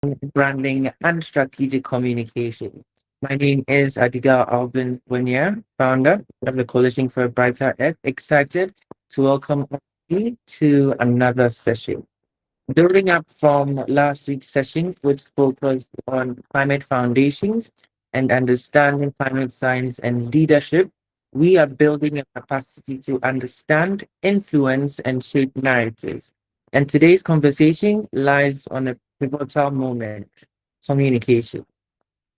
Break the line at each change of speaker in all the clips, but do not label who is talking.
Branding, and Strategic Communication. My name is Adiga Alvin Winier, founder of the Coalition for a Brighter Earth. Excited to welcome you to another session. Building up from last week's session, which focused on climate foundations and understanding climate science and leadership, we are building a capacity to understand, influence, and shape narratives. And today's conversation lies on a pivotal moment: communication,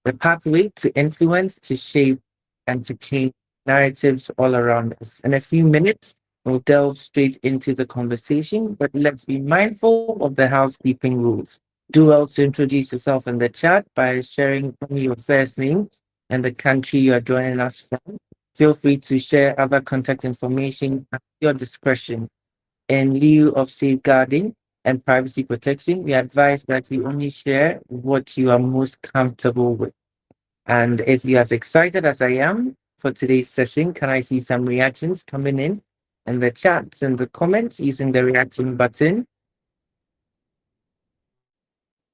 the pathway to influence, to shape, and to change narratives all around us. In a few minutes, we'll delve straight into the conversation, but let's be mindful of the housekeeping rules. Do well to introduce yourself in the chat by sharing only your first name and the country you are joining us from. Feel free to share other contact information at your discretion. In lieu of safeguarding and privacy protection, we advise that you only share what you are most comfortable with. And if you're as excited as I am for today's session, can I see some reactions coming in the chats and the comments using the reaction button?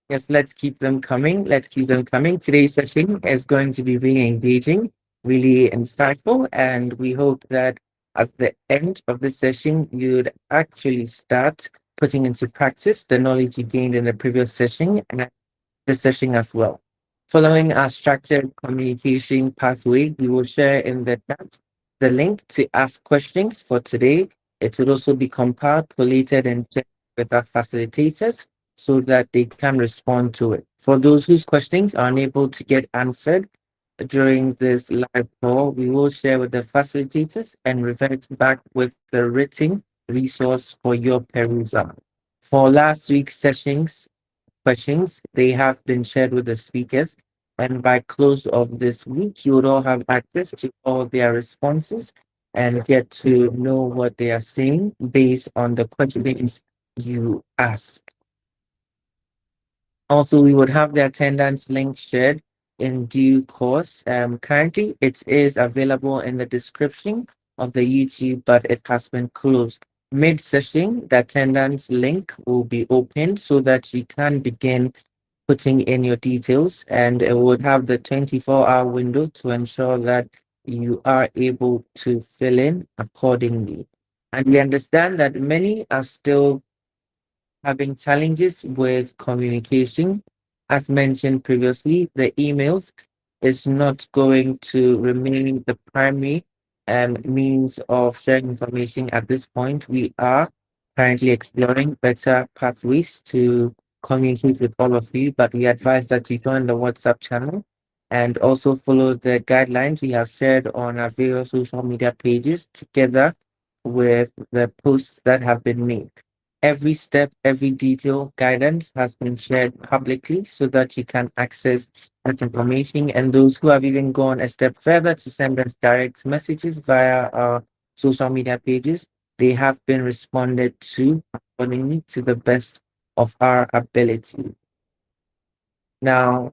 Yes, let's keep them coming. Let's keep them coming. Today's session is going to be really engaging, really insightful, and we hope that at the end of the session, you'd actually start putting into practice the knowledge you gained in the previous session and this session as well. Following our structured communication pathway, we will share in the chat the link to ask questions for today. It will also be compiled, collated, and checked with our facilitators so that they can respond to it. For those whose questions are unable to get answered during this live call, we will share with the facilitators and revert back with the written resource for your perusal. For last week's sessions, questions, they have been shared with the speakers. And by close of this week, you would all have access to all their responses and get to know what they are saying based on the questions you ask. Also, we would have the attendance link shared in due course. Currently, it is available in the description of the YouTube, but it has been closed. Mid-session, the attendance link will be opened so that you can begin putting in your details, and it would have the 24-hour window to ensure that you are able to fill in accordingly. And we understand that many are still having challenges with communication. As mentioned previously, the emails is not going to remain the primary means of sharing information at this point. We are currently exploring better pathways to communicate with all of you, but we advise that you join the WhatsApp channel and also follow the guidelines we have shared on our various social media pages together with the posts that have been made. Every step, every detail guidance has been shared publicly so that you can access that information. And those who have even gone a step further to send us direct messages via our social media pages, they have been responded to accordingly to the best of our ability. Now,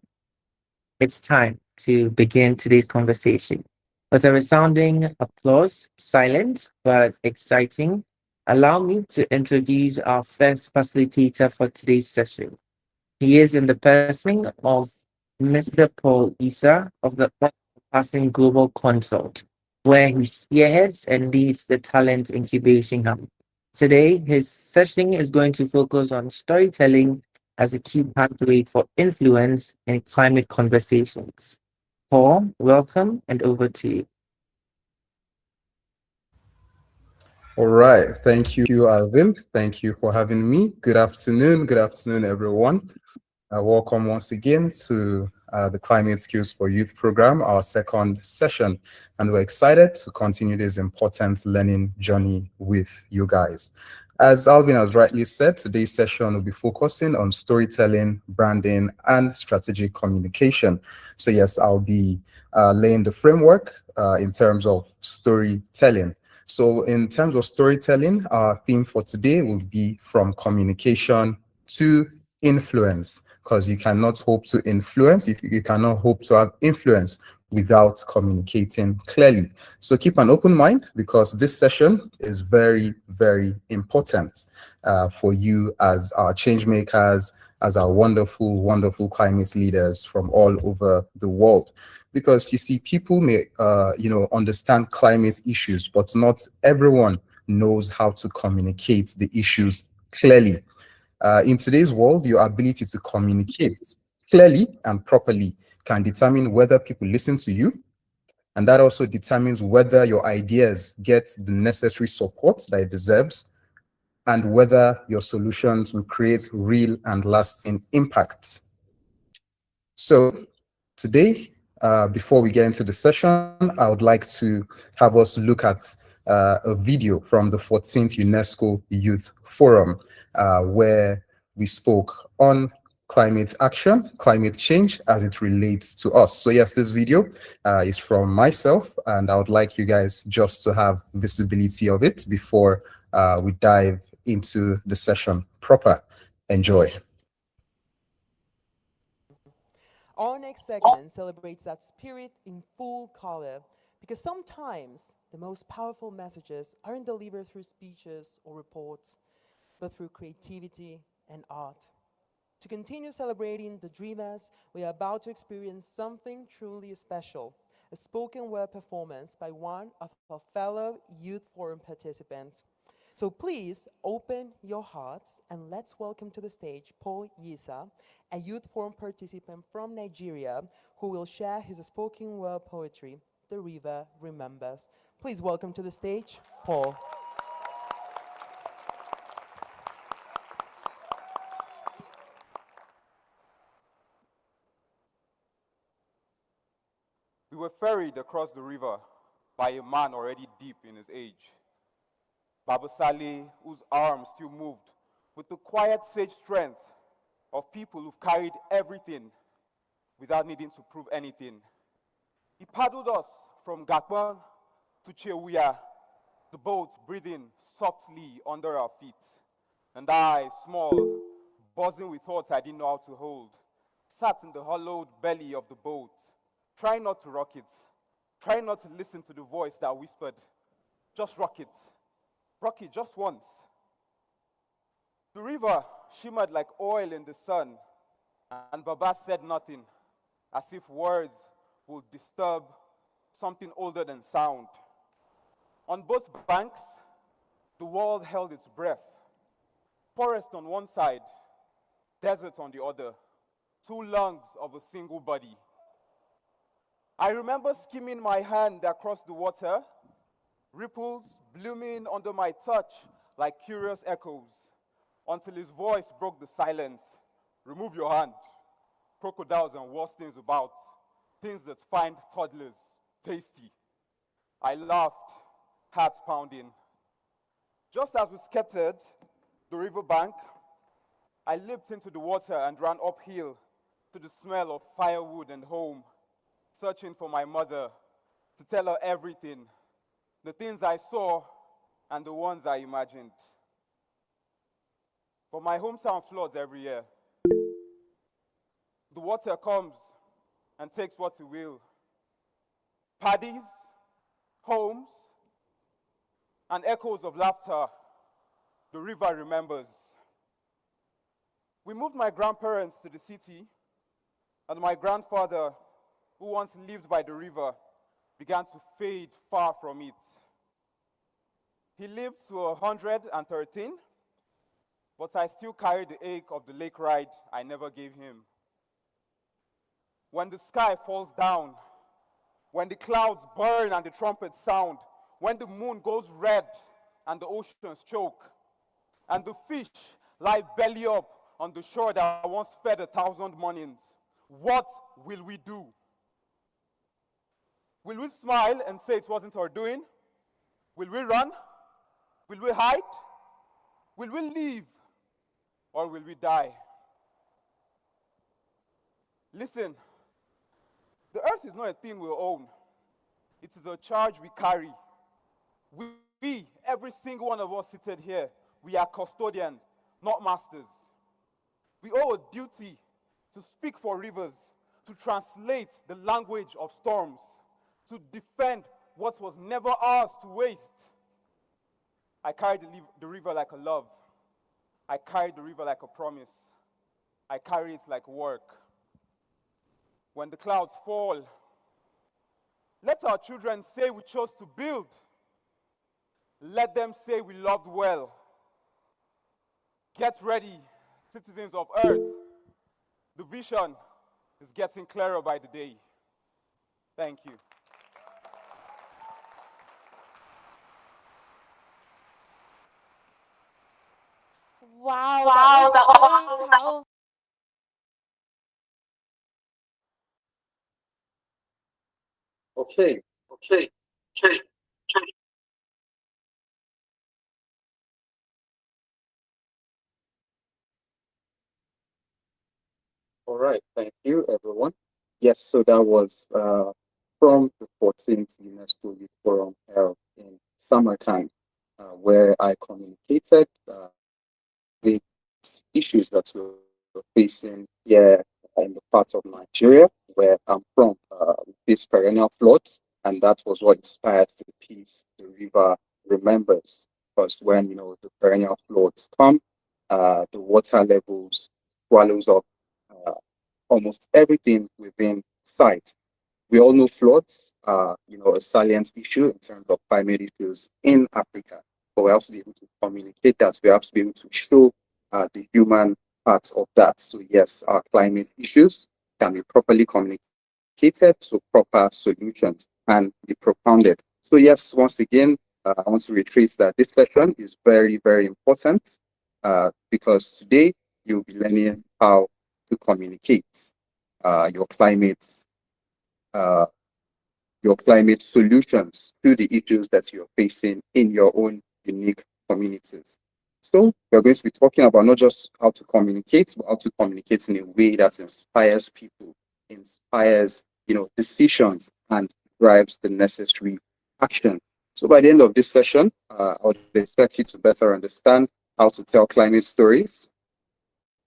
it's time to begin today's conversation. With a resounding applause, silent but exciting, allow me to introduce our first facilitator for today's session. He is in the person of Mr. Paul Issa of the Passing Global Consult, where he spearheads and leads the Talent Incubation Hub. Today, his session is going to focus on storytelling as a key pathway for influence in climate conversations. Paul, welcome and over to you.
All right. Thank you, Alvin. Thank you for having me. Good afternoon. Good afternoon, everyone. Welcome once again to the Climate Skills for Youth program, our second session. And we're excited to continue this important learning journey with you guys. As Alvin has rightly said, today's session will be focusing on storytelling, branding, and strategic communication. So yes, I'll be laying the framework in terms of storytelling. So in terms of storytelling, our theme for today will be from communication to influence, because you cannot hope to influence, if you cannot hope to have influence without communicating clearly. So keep an open mind, because this session is very, very important for you as our change makers, as our wonderful, wonderful climate leaders from all over the world. Because you see, people may, understand climate issues, but not everyone knows how to communicate the issues clearly. In today's world, your ability to communicate clearly and properly can determine whether people listen to you, and that also determines whether your ideas get the necessary support that it deserves and whether your solutions will create real and lasting impact. So today, before we get into the session, I would like to have us look at a video from the 14th UNESCO Youth Forum, where we spoke on climate action, climate change as it relates to us. So yes, this video is from myself, and I would like you guys just to have visibility of it before we dive into the session proper. Enjoy.
Our next segment celebrates that spirit in full color because sometimes the most powerful messages aren't delivered through speeches or reports, but through creativity and art. To continue celebrating the dreamers, we are about to experience something truly special, a spoken word performance by one of our fellow Youth Forum participants. So please open your hearts and let's welcome to the stage Paul Yisa, a Youth Forum participant from Nigeria who will share his spoken word poetry, The River Remembers. Please welcome to the stage Paul.
We were ferried across the river by a man already deep in his age. Baba Saleh, whose arms still moved with the quiet sage strength of people who've carried everything without needing to prove anything. He paddled us from Gakban to Chewuya, the boat breathing softly under our feet. And I, small, buzzing with thoughts I didn't know how to hold, sat in the hollowed belly of the boat, trying not to rock it, trying not to listen to the voice that whispered, just rock it just once. The river shimmered like oil in the sun, and Baba said nothing, as if words would disturb something older than sound. On both banks, the world held its breath. Forest on one side, desert on the other, two lungs of a single body. I remember skimming my hand across the water, ripples blooming under my touch like curious echoes, until his voice broke the silence. Remove your hand. Crocodiles and worse things about, things that find toddlers tasty. I laughed, heart pounding. Just as we skirted the riverbank, I leaped into the water and ran uphill to the smell of firewood and home, searching for my mother to tell her everything, the things I saw and the ones I imagined. But my hometown floods every year. The water comes and takes what it will. Paddies, homes, and echoes of laughter, the river remembers. We moved my grandparents to the city, and my grandfather, who once lived by the river, began to fade far from it. He lived to 113, but I still carry the ache of the lake ride I never gave him. When the sky falls down, when the clouds burn and the trumpets sound, when the moon goes red and the oceans choke, and the fish lie belly up on the shore that once fed 1,000 mornings, what will we do? Will we smile and say it wasn't our doing? Will we run? Will we hide? Will we leave? Or will we die? Listen, the earth is not a thing we own. It is a charge we carry. We, every single one of us seated here, we are custodians, not masters. We owe a duty to speak for rivers, to translate the language of storms, to defend what was never ours to waste. I carry the river like a love. I carry the river like a promise. I carry it like work. When the clouds fall, let our children say we chose to build. Let them say we loved well. Get ready, citizens of Earth. The vision is getting clearer by the day. Thank you.
Wow, that was so powerful.
Okay, okay, okay. All right, thank you, everyone. Yes, so that was from the 14th UNESCO Youth Forum held in Samarkand, where I communicated the issues that we're facing here in the part of Nigeria where I'm from, these perennial floods, and that was what inspired the piece "The River Remembers." Because when the perennial floods come, the water levels swallows up uh, almost everything within sight. We all know floods are, a salient issue in terms of climate issues in Africa. But we have to be able to communicate that. We have to be able to show the human part of that. So yes, our climate issues can be properly communicated to proper solutions and be propounded. So yes, once again, I want to reiterate that this session is very, very important because today you'll be learning how to communicate your climate uh, your climate solutions to the issues that you're facing in your own unique communities. So we're going to be talking about not just how to communicate, but how to communicate in a way that inspires people, inspires, decisions, and drives the necessary action. So by the end of this session, I would expect you to better understand how to tell climate stories,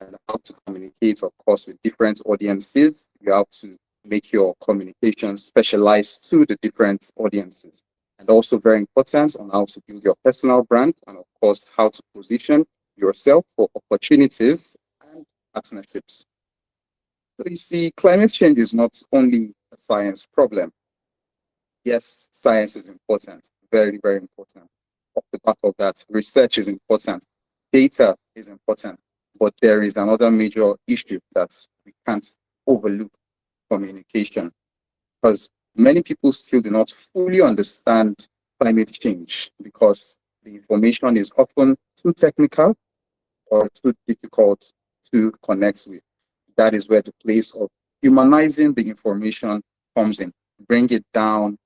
and how to communicate, of course, with different audiences. You have to make your communication specialized to the different audiences. And also very important on how to build your personal brand and, of course, how to position yourself for opportunities and partnerships. So you see, climate change is not only a science problem. Yes, science is important, very, very important. Off the back of that, research is important, data is important, but there is another major issue that we can't overlook: communication. Because many people still do not fully understand climate change because the information is often too technical or too difficult to connect with. That is where the place of humanizing the information comes in. Bring it down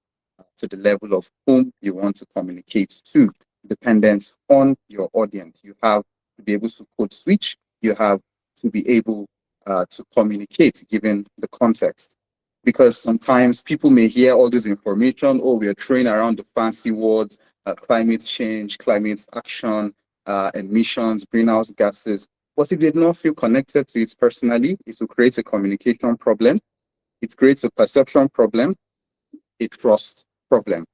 to the level of whom you want to communicate to, dependent on your audience. You have to be able to code switch. You have to be able to communicate given the context. Because sometimes people may hear all this information, oh, we are throwing around the fancy words, climate change, climate action, emissions, greenhouse gases. But if they do not feel connected to it personally, it will create a communication problem. It creates a perception problem, a trust problem.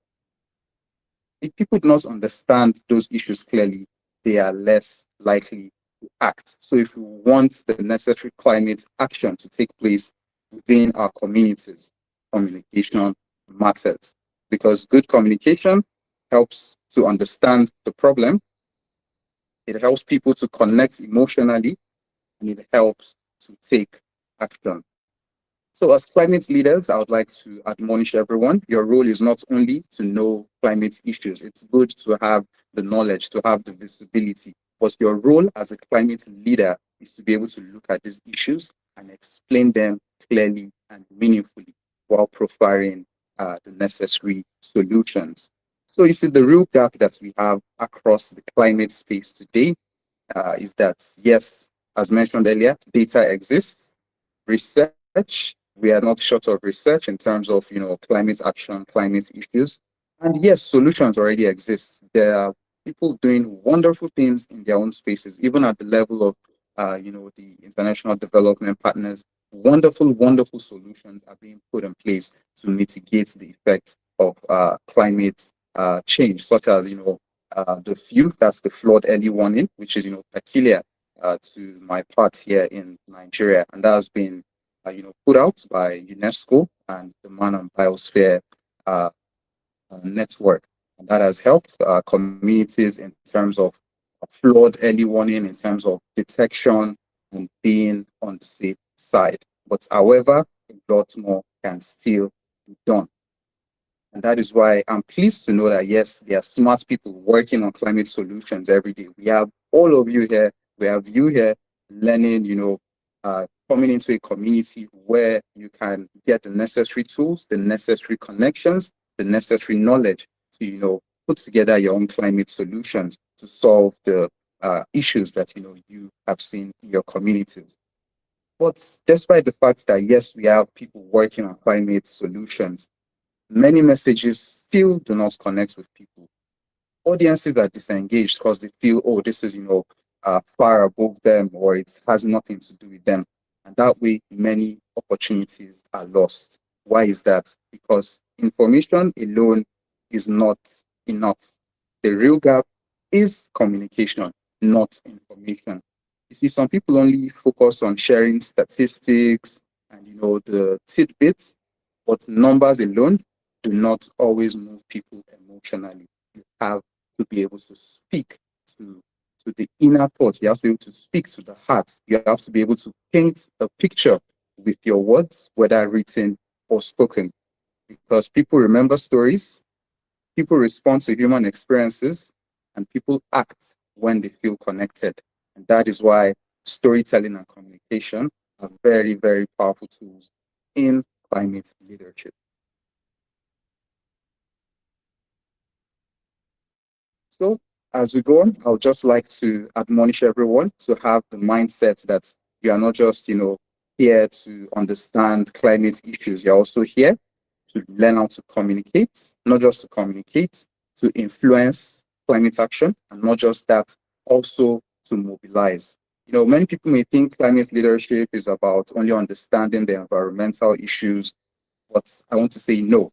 If people do not understand those issues clearly, they are less likely to act. So if we want the necessary climate action to take place within our communities, communication matters, because good communication helps to understand the problem, it helps people to connect emotionally, and it helps to take action. So as climate leaders, I would like to admonish everyone, your role is not only to know climate issues. It's good to have the knowledge, to have the visibility, but your role as a climate leader is to be able to look at these issues and explain them clearly and meaningfully while providing the necessary solutions. So you see, the real gap that we have across the climate space today is that, yes, as mentioned earlier, data exists, research, we are not short of research in terms of, climate action, climate issues. And yes, solutions already exist. There are people doing wonderful things in their own spaces, even at the level of, the international development partners. Wonderful, wonderful solutions are being put in place to mitigate the effects of climate change, such as, the few, that's the flood early warning, which is, peculiar. to my part here in Nigeria, and that has been, put out by UNESCO and the Man and Biosphere uh, network, and that has helped communities in terms of flood early warning, in terms of detection, and being on the safe side. But however, a lot more can still be done. And that is why I'm pleased to know that, yes, there are smart people working on climate solutions every day. We have all of you here. We have you here learning, coming into a community where you can get the necessary tools, the necessary connections, the necessary knowledge to, put together your own climate solutions to solve the issues that, you have seen in your communities. But despite the fact that, yes, we have people working on climate solutions, many messages still do not connect with people. Audiences are disengaged because they feel, oh, this is, far above them, or it has nothing to do with them. And that way, many opportunities are lost. Why is that? Because information alone is not enough. The real gap is communication, not information. You see, some people only focus on sharing statistics and, the tidbits, but numbers alone do not always move people emotionally. You have to be able to speak to, to the inner thoughts. You have to be able to speak to the heart. You have to be able to paint a picture with your words, whether written or spoken, because people remember stories, people respond to human experiences, and people act when they feel connected. And that is why storytelling and communication are very, very powerful tools in climate leadership. So as we go on, I would just like to admonish everyone to have the mindset that you are not just, here to understand climate issues. You're also here to learn how to communicate, not just to communicate, to influence climate action, and not just that, also to mobilize. Many people may think climate leadership is about only understanding the environmental issues, but I want to say no.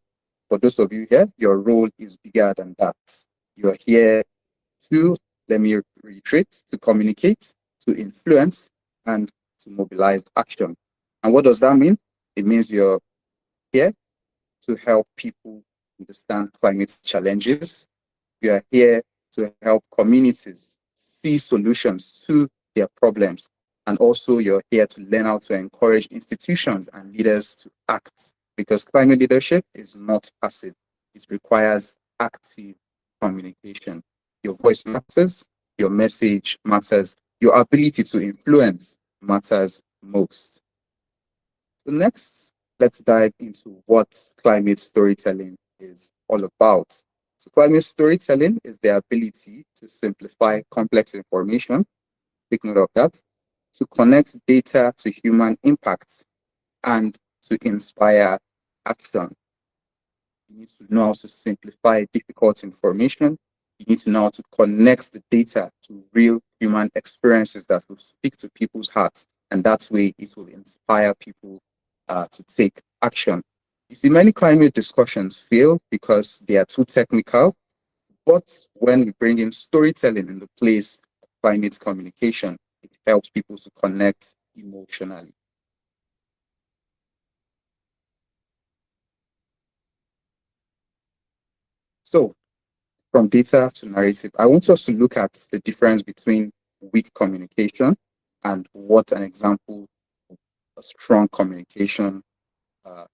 For those of you here, your role is bigger than that. You're here to, let me reiterate, to communicate, to influence, and to mobilize action. And what does that mean? It means you're here to help people understand climate challenges. You are here to help communities see solutions to their problems. And also, you're here to learn how to encourage institutions and leaders to act, because climate leadership is not passive, it requires active communication. Your voice matters, your message matters, your ability to influence matters most. So, next, let's dive into what climate storytelling is all about. So, climate storytelling is the ability to simplify complex information, take note of that, to connect data to human impact, and to inspire action. You need to know how to simplify difficult information. You need to know how to connect the data to real human experiences that will speak to people's hearts. And that way, it will inspire people to take action. You see, many climate discussions fail because they are too technical. But when we bring in storytelling in the place of climate communication, it helps people to connect emotionally. So, from data to narrative, I want us to look at the difference between weak communication and what an example of a strong communication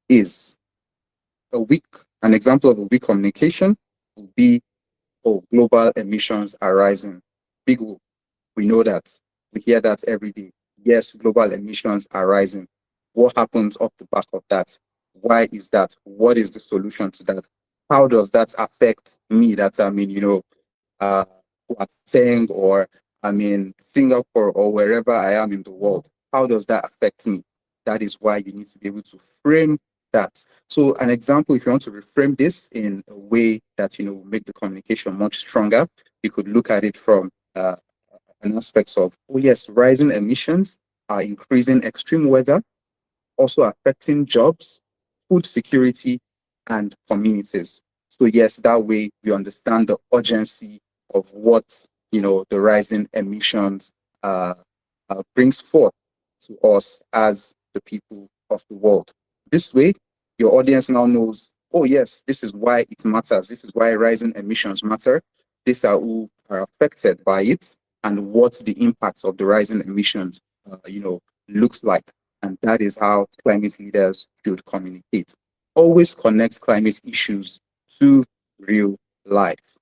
is. An example of a weak communication would be, oh, global emissions are rising. Big whoop. We know that. We hear that every day. Yes, global emissions are rising. What happens off the back of that? Why is that? What is the solution to that? How does that affect me? That uh, Teng, or Singapore, or wherever I am in the world. How does that affect me? That is why you need to be able to frame that. So an example, if you want to reframe this in a way that will make the communication much stronger, you could look at it from an aspect of, oh yes, rising emissions are increasing extreme weather, also affecting jobs, food security, and communities. So yes, that way we understand the urgency of what the rising emissions brings forth to us as the people of the world. This way, your audience now knows, oh yes, this is why it matters. This is why rising emissions matter. These are who are affected by it, and what the impacts of the rising emissions, looks like. And that is how climate leaders should communicate. Always connect climate issues to real life.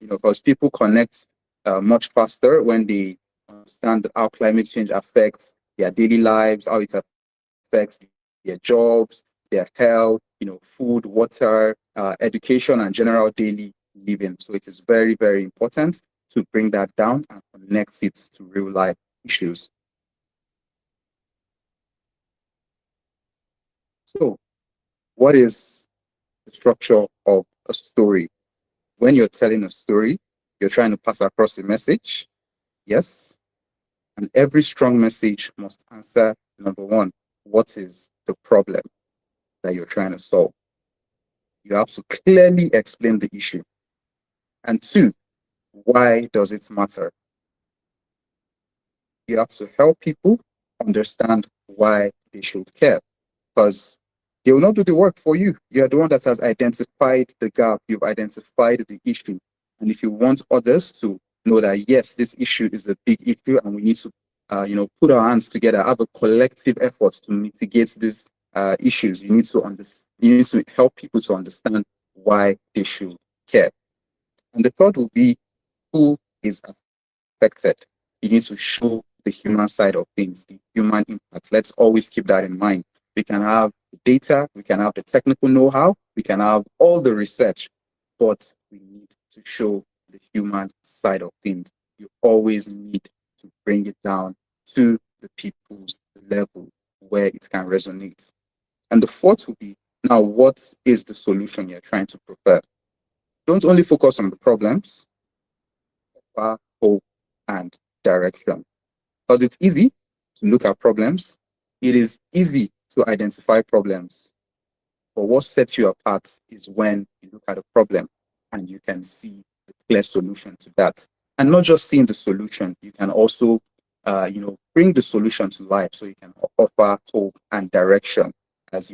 Because people connect much faster when they understand how climate change affects their daily lives, how it affects their jobs, their health, food, water, education, and general daily living. So it is very, very important to bring that down and connect it to real life issues. So, what is the structure of a story? When you're telling a story, you're trying to pass across a message. Yes. And every strong message must answer number one, what is the problem that you're trying to solve? You have to clearly explain the issue. And two, why does it matter? You have to help people understand why they should care, because they will not do the work for you. You are the one that has identified the gap, you've identified the issue. And if you want others to know that, yes, this issue is a big issue and we need to, put our hands together, have a collective effort to mitigate these issues, you need to help people to understand why they should care. And the third will be who is affected. You need to show the human side of things, the human impact. Let's always keep that in mind. We can have the data, we can have the technical know-how, we can have all the research, but we need to show the human side of things. You always need to bring it down to the people's level where it can resonate. And the fourth will be, now, what is the solution you're trying to prefer? Don't only focus on the problems, but hope and direction. Because it's easy to look at problems. It is easy to identify problems. But what sets you apart is when you look at a problem and you can see the clear solution to that. And not just seeing the solution, you can also, bring the solution to life, so you can offer hope and direction as,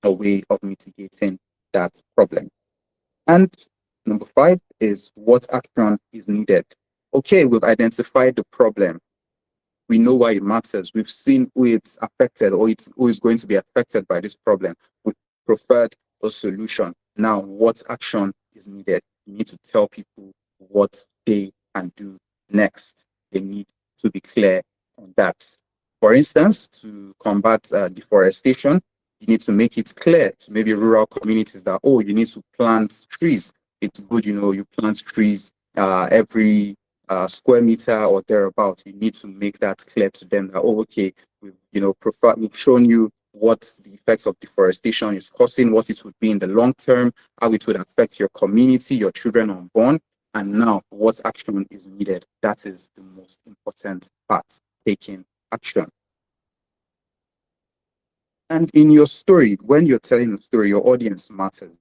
a way of mitigating that problem. And number five is what action is needed. Okay, we've identified the problem. We know why it matters. We've seen who it's affected, or who is going to be affected by this problem. We preferred a solution. Now, what action is needed? You need to tell people what they can do next. They need to be clear on that. For instance, to combat deforestation, you need to make it clear to maybe rural communities that, oh, you need to plant trees. It's good, you plant trees every square meter or thereabout. You need to make that clear to them that, oh, okay, we've shown you what the effects of deforestation is causing, what it would be in the long term, how it would affect your community, your children unborn, and now what action is needed. That is the most important part, taking action. And in your story, when you're telling a story, your audience matters.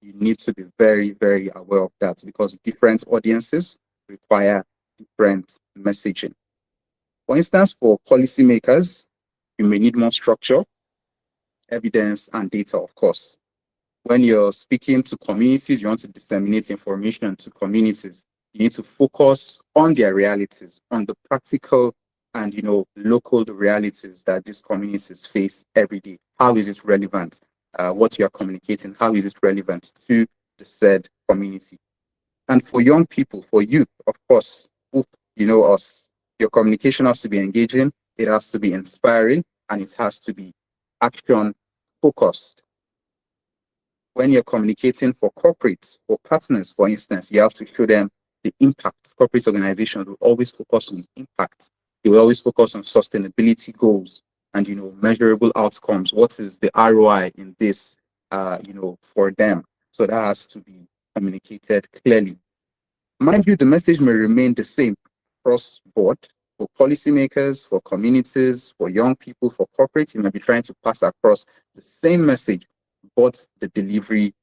You need to be very, very aware of that, because different audiences require different messaging. For instance, for policymakers, you may need more structure, evidence, and data, of course. When you're speaking to communities, you want to disseminate information to communities, you need to focus on their realities, on the practical and local realities that these communities face every day. How is it relevant? What you are communicating, how is it relevant to the said community? And for young people, for youth, of course, you know us, your communication has to be engaging, it has to be inspiring, and it has to be action focused. When you're communicating for corporates or partners, for instance, you have to show them the impact. Corporate organizations will always focus on impact. They will always focus on sustainability goals and measurable outcomes. What is the ROI in this for them? So that has to be communicated clearly. Mind you, the message may remain the same across board for policymakers, for communities, for young people, for corporate. You may be trying to pass across the same message, but the delivery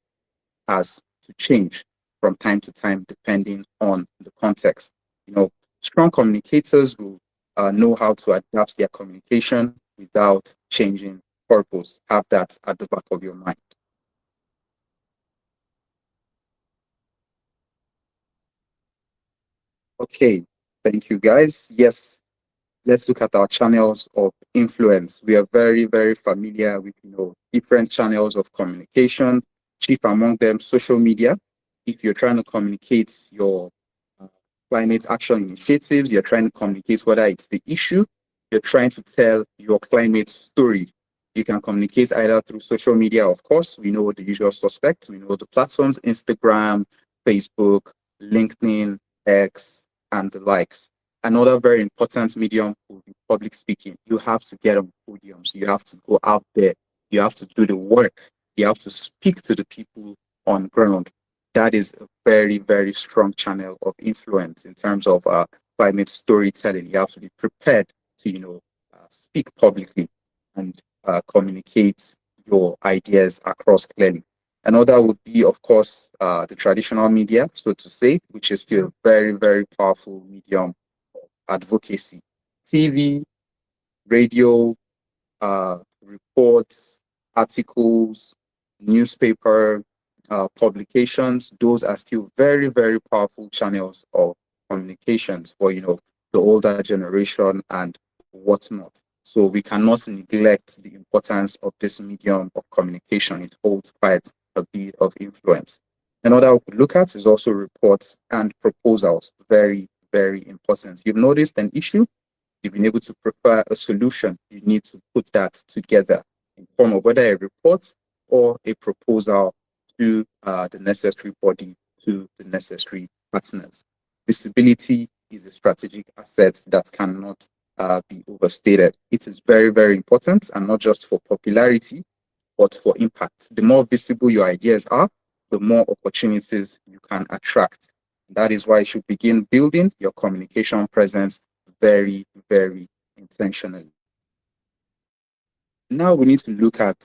has to change from time to time depending on the context. Strong communicators will know how to adapt their communication without changing purpose. Have that at the back of your mind. Okay, thank you guys. Yes, let's look at our channels of influence. We are very, very familiar with different channels of communication. Chief among them, social media. If you're trying to communicate your uh, climate action initiatives, you're trying to communicate whether it's the issue, you're trying to tell your climate story. You can communicate either through social media, of course. We know the usual suspects. We know the platforms: Instagram, Facebook, LinkedIn, X, and the likes. Another very important medium will be public speaking. You have to get on podiums. You have to go out there. You have to do the work. You have to speak to the people on ground. That is a very, very strong channel of influence in terms of climate storytelling. You have to be prepared to, speak publicly and communicate your ideas across clearly. Another would be, of course, the traditional media, so to say, which is still a very, very powerful medium advocacy. TV, radio, reports, articles, newspaper, publications, those are still very, very powerful channels of communications for, the older generation and whatnot. So we cannot neglect the importance of this medium of communication. It holds quite a bit of influence. Another we could look at is also reports and proposals. Very, very important. You've noticed an issue, you've been able to prefer a solution, you need to put that together in form of whether a report or a proposal to the necessary body, to the necessary partners. Visibility is a strategic asset that cannot be overstated. It is very, very important, and not just for popularity, but for impact. The more visible your ideas are, the more opportunities you can attract. That is why you should begin building your communication presence very, very intentionally. Now we need to look at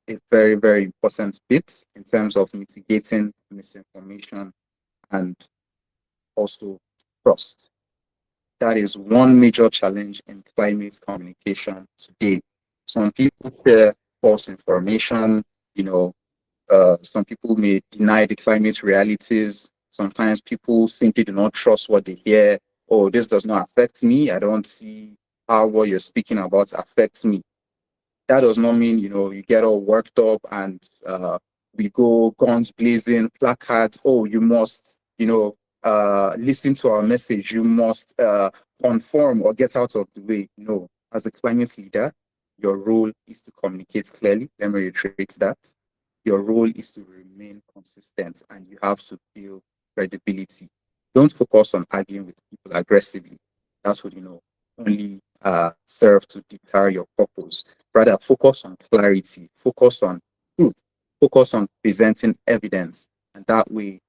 a very, very important bit in terms of mitigating misinformation and also trust. That is one major challenge in climate communication today. Some people share false information, some people may deny the climate realities. Sometimes people simply do not trust what they hear. Oh, this does not affect me. I don't see how what you're speaking about affects me. That does not mean, you get all worked up and we go guns blazing, placards. Oh, you must, listen to our message. You must conform or get out of the way. No, as a climate leader, your role is to communicate clearly. Let me reiterate that. Your role is to remain consistent and you have to build credibility. Don't focus on arguing with people aggressively. That's what, only serve to deter your purpose. Rather, focus on clarity, focus on truth, focus on presenting evidence, and that way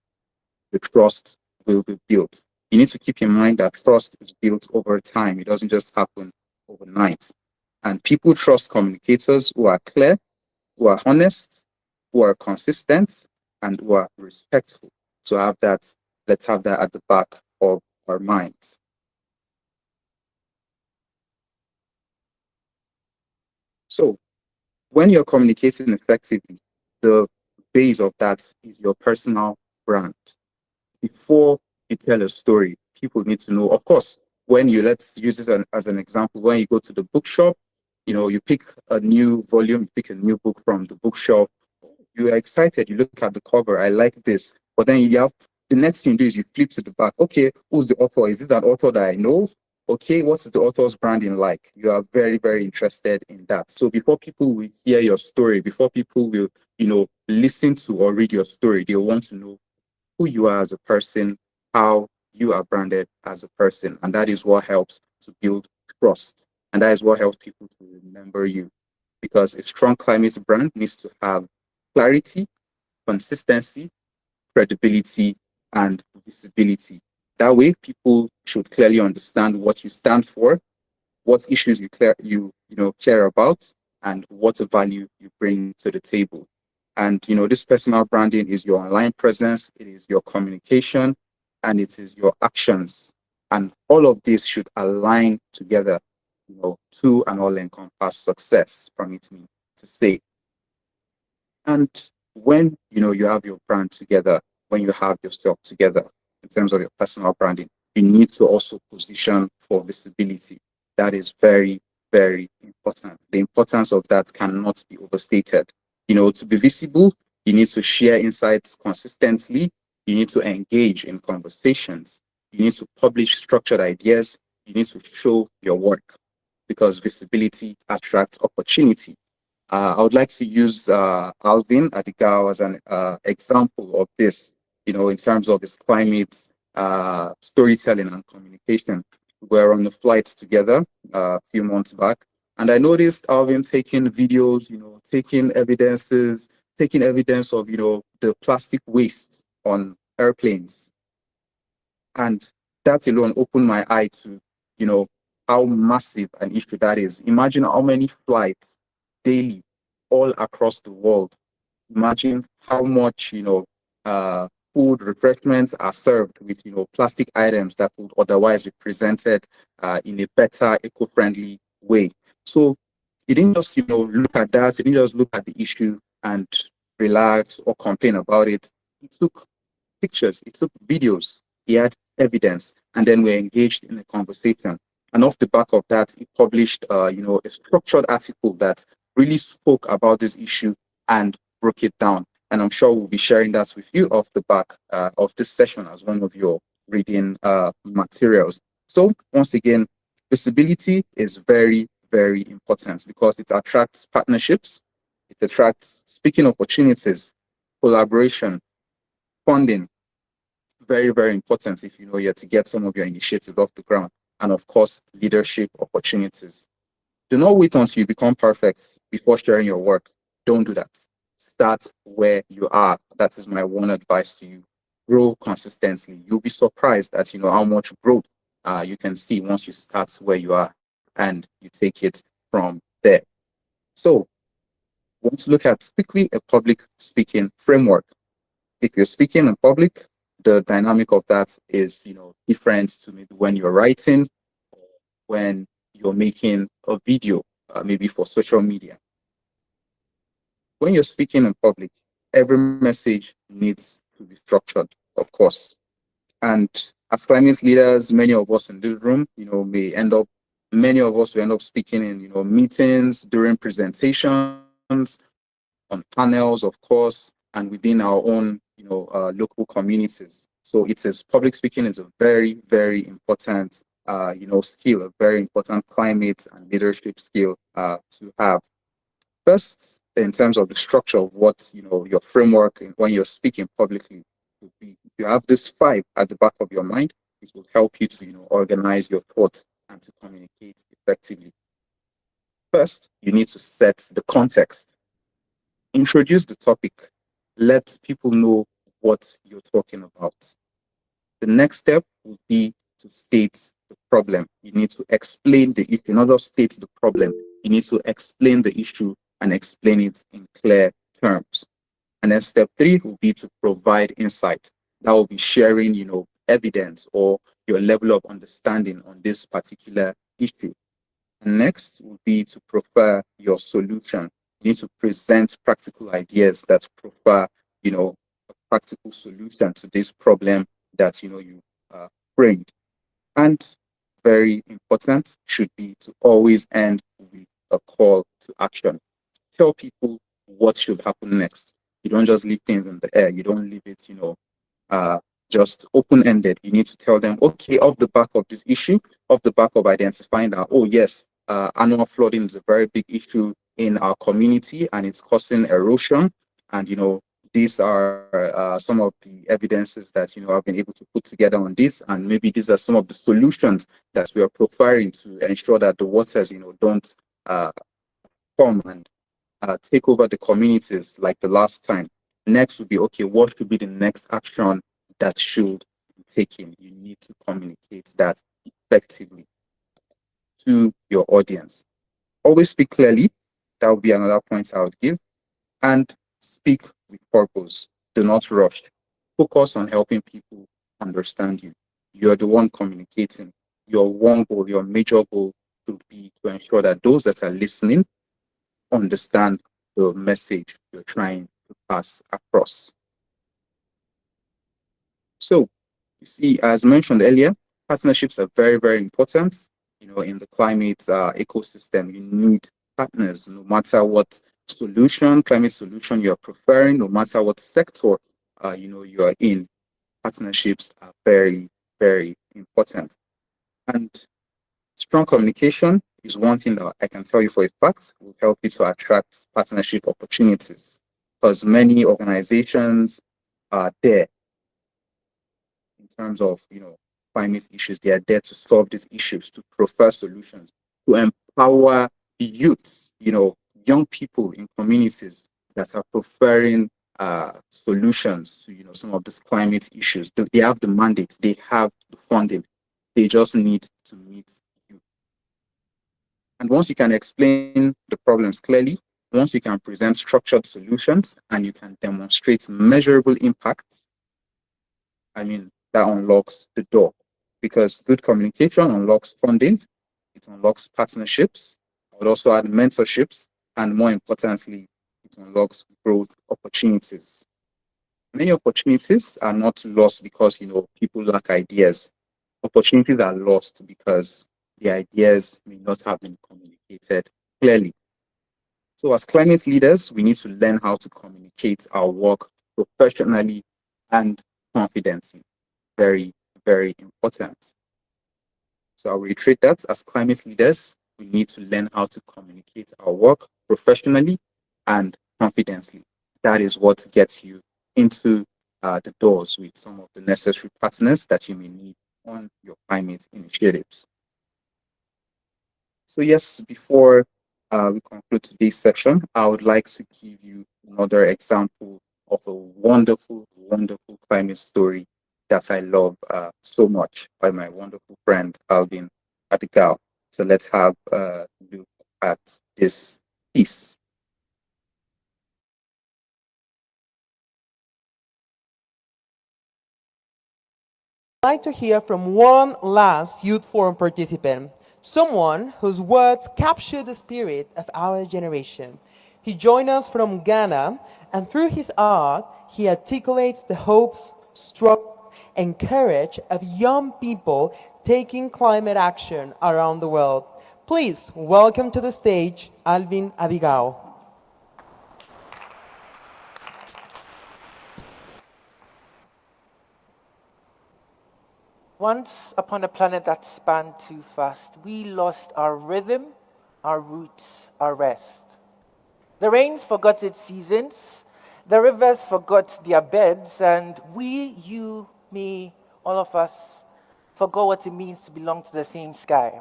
the trust will be built. You need to keep in mind that trust is built over time. It doesn't just happen overnight. And people trust communicators who are clear, who are honest, who are consistent, and who are respectful. So let's have that at the back of our minds. So when you're communicating effectively, the base of that is your personal brand. Before you tell a story, people need to know, of course, when let's use this as an example, when you go to the bookshop, you pick a new volume, you pick a new book from the bookshelf, you are excited, you look at the cover, I like this, but then the next thing you do is you flip to the back. Okay, who's the author? Is this an author that I know? Okay, what's the author's branding like? You are very, very interested in that. So before people will hear your story, before people will, listen to or read your story, they want to know who you are as a person, how you are branded as a person. And that is what helps to build trust. And that is what helps people to remember you. Because a strong climate brand needs to have clarity, consistency, credibility, and visibility. That way, people should clearly understand what you stand for, what issues care about, and what value you bring to the table. And this personal branding is your online presence, it is your communication, and it is your actions.
And all of this should align together, to an all-encompassed success, permit me to say. And when you have your brand together, when you have yourself together in terms of your personal branding, you need to also position for visibility. That is very, very important. The importance of that cannot be overstated. To be visible, you need to share insights consistently. You need to engage in conversations. You need to publish structured ideas. You need to show your work because visibility attracts opportunity. I would like to use Alvin Adigao as an example of this, in terms of his climate storytelling and communication. We were on the flight together a few months back, and I noticed Alvin taking videos, taking evidence of, the plastic waste on airplanes. And that alone opened my eye to, how massive an issue that is. Imagine how many flights daily all across the world. Imagine how much, food, refreshments are served with, plastic items that would otherwise be presented in a better, eco-friendly way. So you didn't just, look at that. You didn't just look at the issue and relax or complain about it. He took pictures, he took videos, he had evidence, and then we engaged in a conversation. And off the back of that, he published, a structured article that really spoke about this issue and broke it down. And I'm sure we'll be sharing that with you off the back of this session as one of your reading materials. So once again, visibility is very, very important because it attracts partnerships, it attracts speaking opportunities, collaboration, funding. Very, very important if you're to get some of your initiatives off the ground. And of course, leadership opportunities. Do not wait until you become perfect before sharing your work. Don't do that. Start where you are. That is my one advice to you. Grow consistently. You'll be surprised at how much growth you can see once you start where you are and you take it from there. So, want to look at quickly a public speaking framework. If you're speaking in public, the dynamic of that is different to maybe when you're writing or when you're making a video, maybe for social media. When you're speaking in public, every message needs to be structured, of course. And as climate leaders, many of us in this room, many of us will end up speaking in, meetings, during presentations, on panels, of course, and within our own, local communities. So public speaking is a very, very important, skill, a very important climate and leadership skill to have. First, in terms of the structure of what your framework when you're speaking publicly would be. If you have this five at the back of your mind, it will help you to organize your thoughts and to communicate effectively. First, you need to set the context. Introduce the topic. Let people know what you're talking about. The next step would be to state the problem. You need to explain the issue, not just state the problem. You need to explain the issue and explain it in clear terms. And then step three will be to provide insight. That will be sharing, evidence or your level of understanding on this particular issue. And next will be to prefer your solution. You need to present practical ideas that prefer, a practical solution to this problem that you framed. And very important should be to always end with a call to action. Tell people what should happen next. You don't just leave things in the air. You don't leave it, just open-ended. You need to tell them, okay, off the back of this issue, off the back of identifying that, oh yes, annual flooding is a very big issue in our community and it's causing erosion. And these are some of the evidences that I've been able to put together on this, and maybe these are some of the solutions that we are providing to ensure that the waters don't come and take over the communities like the last time. Next would be, okay, what should be the next action that should be taken? You need to communicate that effectively to your audience. Always speak clearly. That would be another point I would give. And speak with purpose. Do not rush. Focus on helping people understand you. you're the one communicating. Your one goal, your major goal should be to ensure that those that are listening understand the message you're trying to pass across. So, you see, as mentioned earlier, partnerships are very, very important. In the climate ecosystem, you need partners, no matter what climate solution you're preferring, no matter what sector, you are in. Partnerships are very, very important. And strong communication is one thing that I can tell you for a fact will help you to attract partnership opportunities, because many organizations are there in terms of climate issues. They are there to solve these issues, to prefer solutions, to empower youths, young people in communities that are preferring solutions to some of these climate issues. They have the mandate, they have the funding, they just need to meet you. And once you can explain the problems clearly, once you can present structured solutions, and you can demonstrate measurable impacts, that unlocks the door, because good communication unlocks funding, it unlocks partnerships, I would also add mentorships, and more importantly, it unlocks growth opportunities. Many opportunities are not lost because people lack ideas. Opportunities are lost because the ideas may not have been communicated clearly. So as climate leaders, we need to learn how to communicate our work professionally and confidently. Very, very important. So I'll reiterate that as climate leaders, we need to learn how to communicate our work professionally and confidently. That is what gets you into the doors with some of the necessary partners that you may need on your climate initiatives. So yes, before we conclude today's section, I would like to give you another example of a wonderful, wonderful climate story that I love so much by my wonderful friend, Alvin Abigail. So let's have a look at this piece.
I'd like to hear from one last Youth Forum participant, someone whose words capture the spirit of our generation. He joined us from Ghana, and through his art, he articulates the hopes, struggle, and courage of young people taking climate action around the world. Please welcome to the stage Alvin Abigail.
Once upon a planet that spanned too fast, we lost our rhythm, our roots, our rest. The rains forgot its seasons, the rivers forgot their beds, and we, you, me, all of us, forgot what it means to belong to the same sky.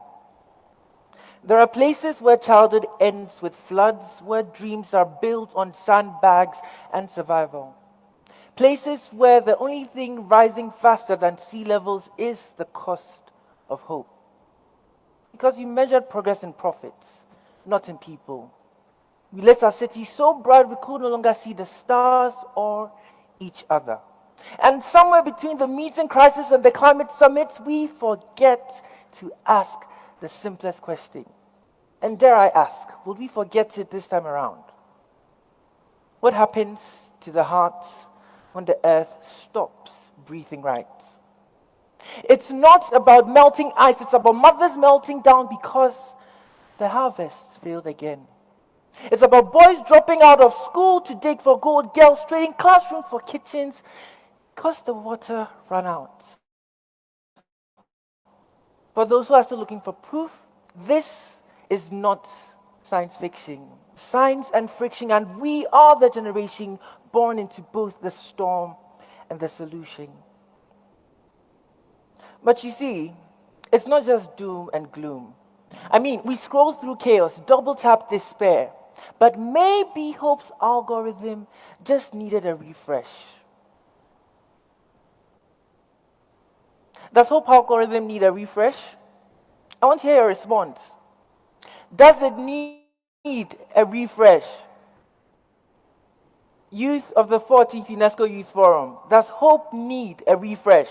There are places where childhood ends with floods, where dreams are built on sandbags and survival. Places where the only thing rising faster than sea levels is the cost of hope. Because we measured progress in profits, not in people. We let our city so bright we could no longer see the stars or each other. And somewhere between the meeting crisis and the climate summits, we forget to ask the simplest question. And dare I ask, will we forget it this time around? What happens to the heart when the earth stops breathing right? It's not about melting ice, it's about mothers melting down because the harvest failed again. It's about boys dropping out of school to dig for gold, girls trading classrooms for kitchens because the water ran out. For those who are still looking for proof, this is not science fiction. Science and friction, and we are the generation born into both the storm and the solution. But you see, it's not just doom and gloom. We scroll through chaos, double tap despair, but maybe Hope's algorithm just needed a refresh. Does Hope algorithm need a refresh? I want to hear your response. Does it need a refresh? Youth of the 14th UNESCO Youth Forum, does Hope need a refresh?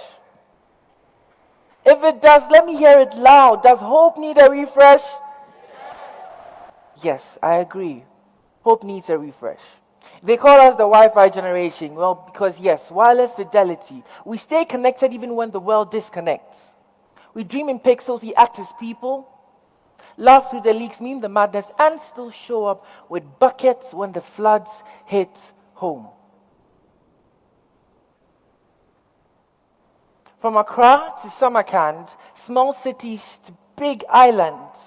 If it does, let me hear it loud. Does hope need a refresh? Yes, I agree. Hope needs a refresh. They call us the Wi-Fi generation. Well, because yes, wireless fidelity. We stay connected even when the world disconnects. We dream in pixels, we act as people, laugh through the leaks, meme the madness, and still show up with buckets when the floods hit home. From Accra to Samarkand, small cities to big islands,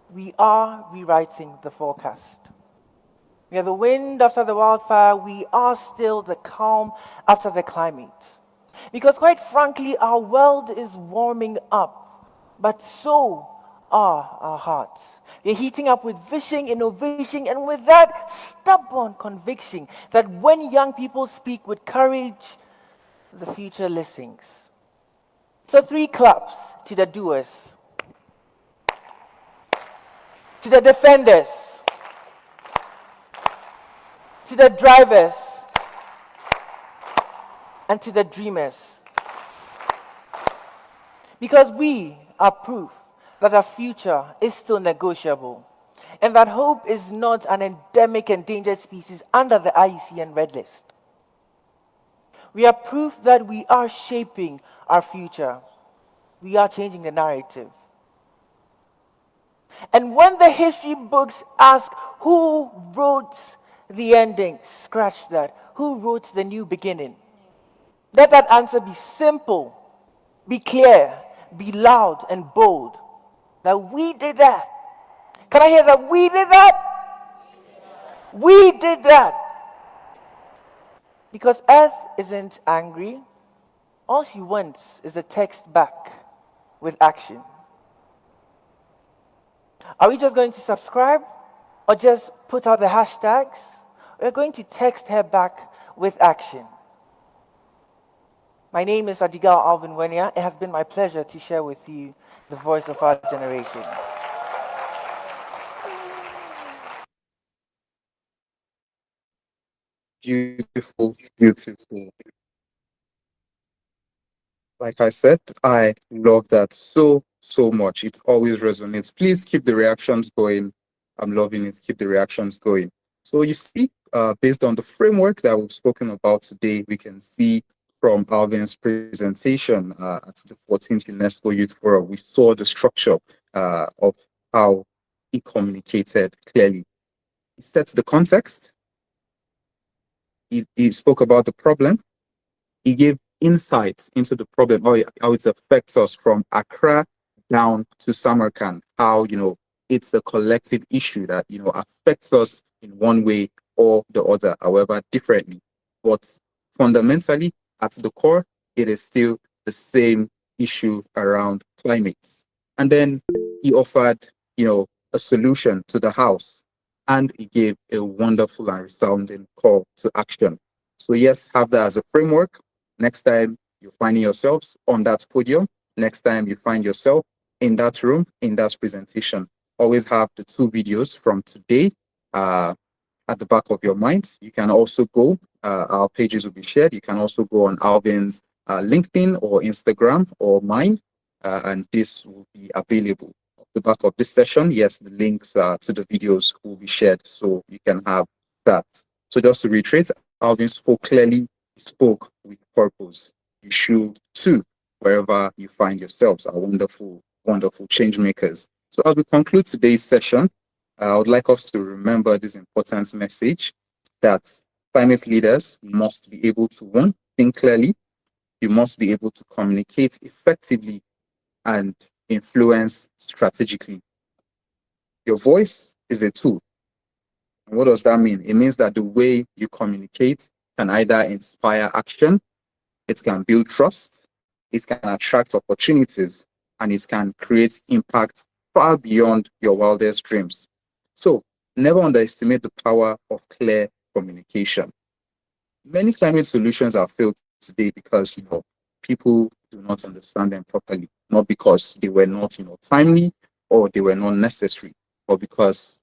we are rewriting the forecast. We are the wind after the wildfire, we are still the calm after the climate. Because quite frankly, our world is warming up, but so are our hearts. We're heating up with vision, innovation, and with that stubborn conviction that when young people speak with courage, the future listens. So 3 claps to the doers, to the defenders, to the drivers, and to the dreamers. Because we are proof that our future is still negotiable and that hope is not an endemic endangered species under the IUCN Red List. We are proof that we are shaping our future. We are changing the narrative. And when the history books ask who wrote the ending, scratch that. Who wrote the new beginning? Let that answer be simple, be clear, be loud and bold. That we did that. Can I hear that? We did that? We did that. Because Earth isn't angry. All she wants is a text back with action. Are we just going to subscribe or just put out the hashtags? We're going to text her back with action. My name is Adigal Alvin Wenia. It has been my pleasure to share with you the voice of our generation.
Beautiful, beautiful. Like I said, I love that so, so much. It always resonates. Please keep the reactions going. I'm loving it. Keep the reactions going. So you see, based on the framework that we've spoken about today, we can see from Alvin's presentation at the 14th UNESCO Youth Forum, we saw the structure of how he communicated clearly. He sets the context. He spoke about the problem. He gave insight into the problem, how it affects us from Accra down to Samarkand, how, it's a collective issue that, affects us in one way or the other, however, differently. But fundamentally, at the core, it is still the same issue around climate. And then he offered, a solution to the house, and he gave a wonderful and resounding call to action. So yes, have that as a framework. Next time you're finding yourselves on that podium, next time you find yourself in that room, in that presentation, always have the 2 videos from today at the back of your mind. You can also go, our pages will be shared. You can also go on Alvin's LinkedIn or Instagram or mine, and this will be available. At the back of this session, yes, the links to the videos will be shared, so you can have that. So just to reiterate, Alvin spoke clearly, spoke with purpose. You should too, wherever you find yourselves, are wonderful, wonderful change makers. So as we conclude today's session, I would like us to remember this important message that climate leaders must be able to, 1, think clearly, you must be able to communicate effectively and influence strategically. Your voice is a tool. And what does that mean? It means that the way you communicate can either inspire action, it can build trust, it can attract opportunities, and it can create impact far beyond your wildest dreams. So never underestimate the power of clear communication. Many climate solutions are failed today because people do not understand them properly, not because they were not timely or they were not necessary, but because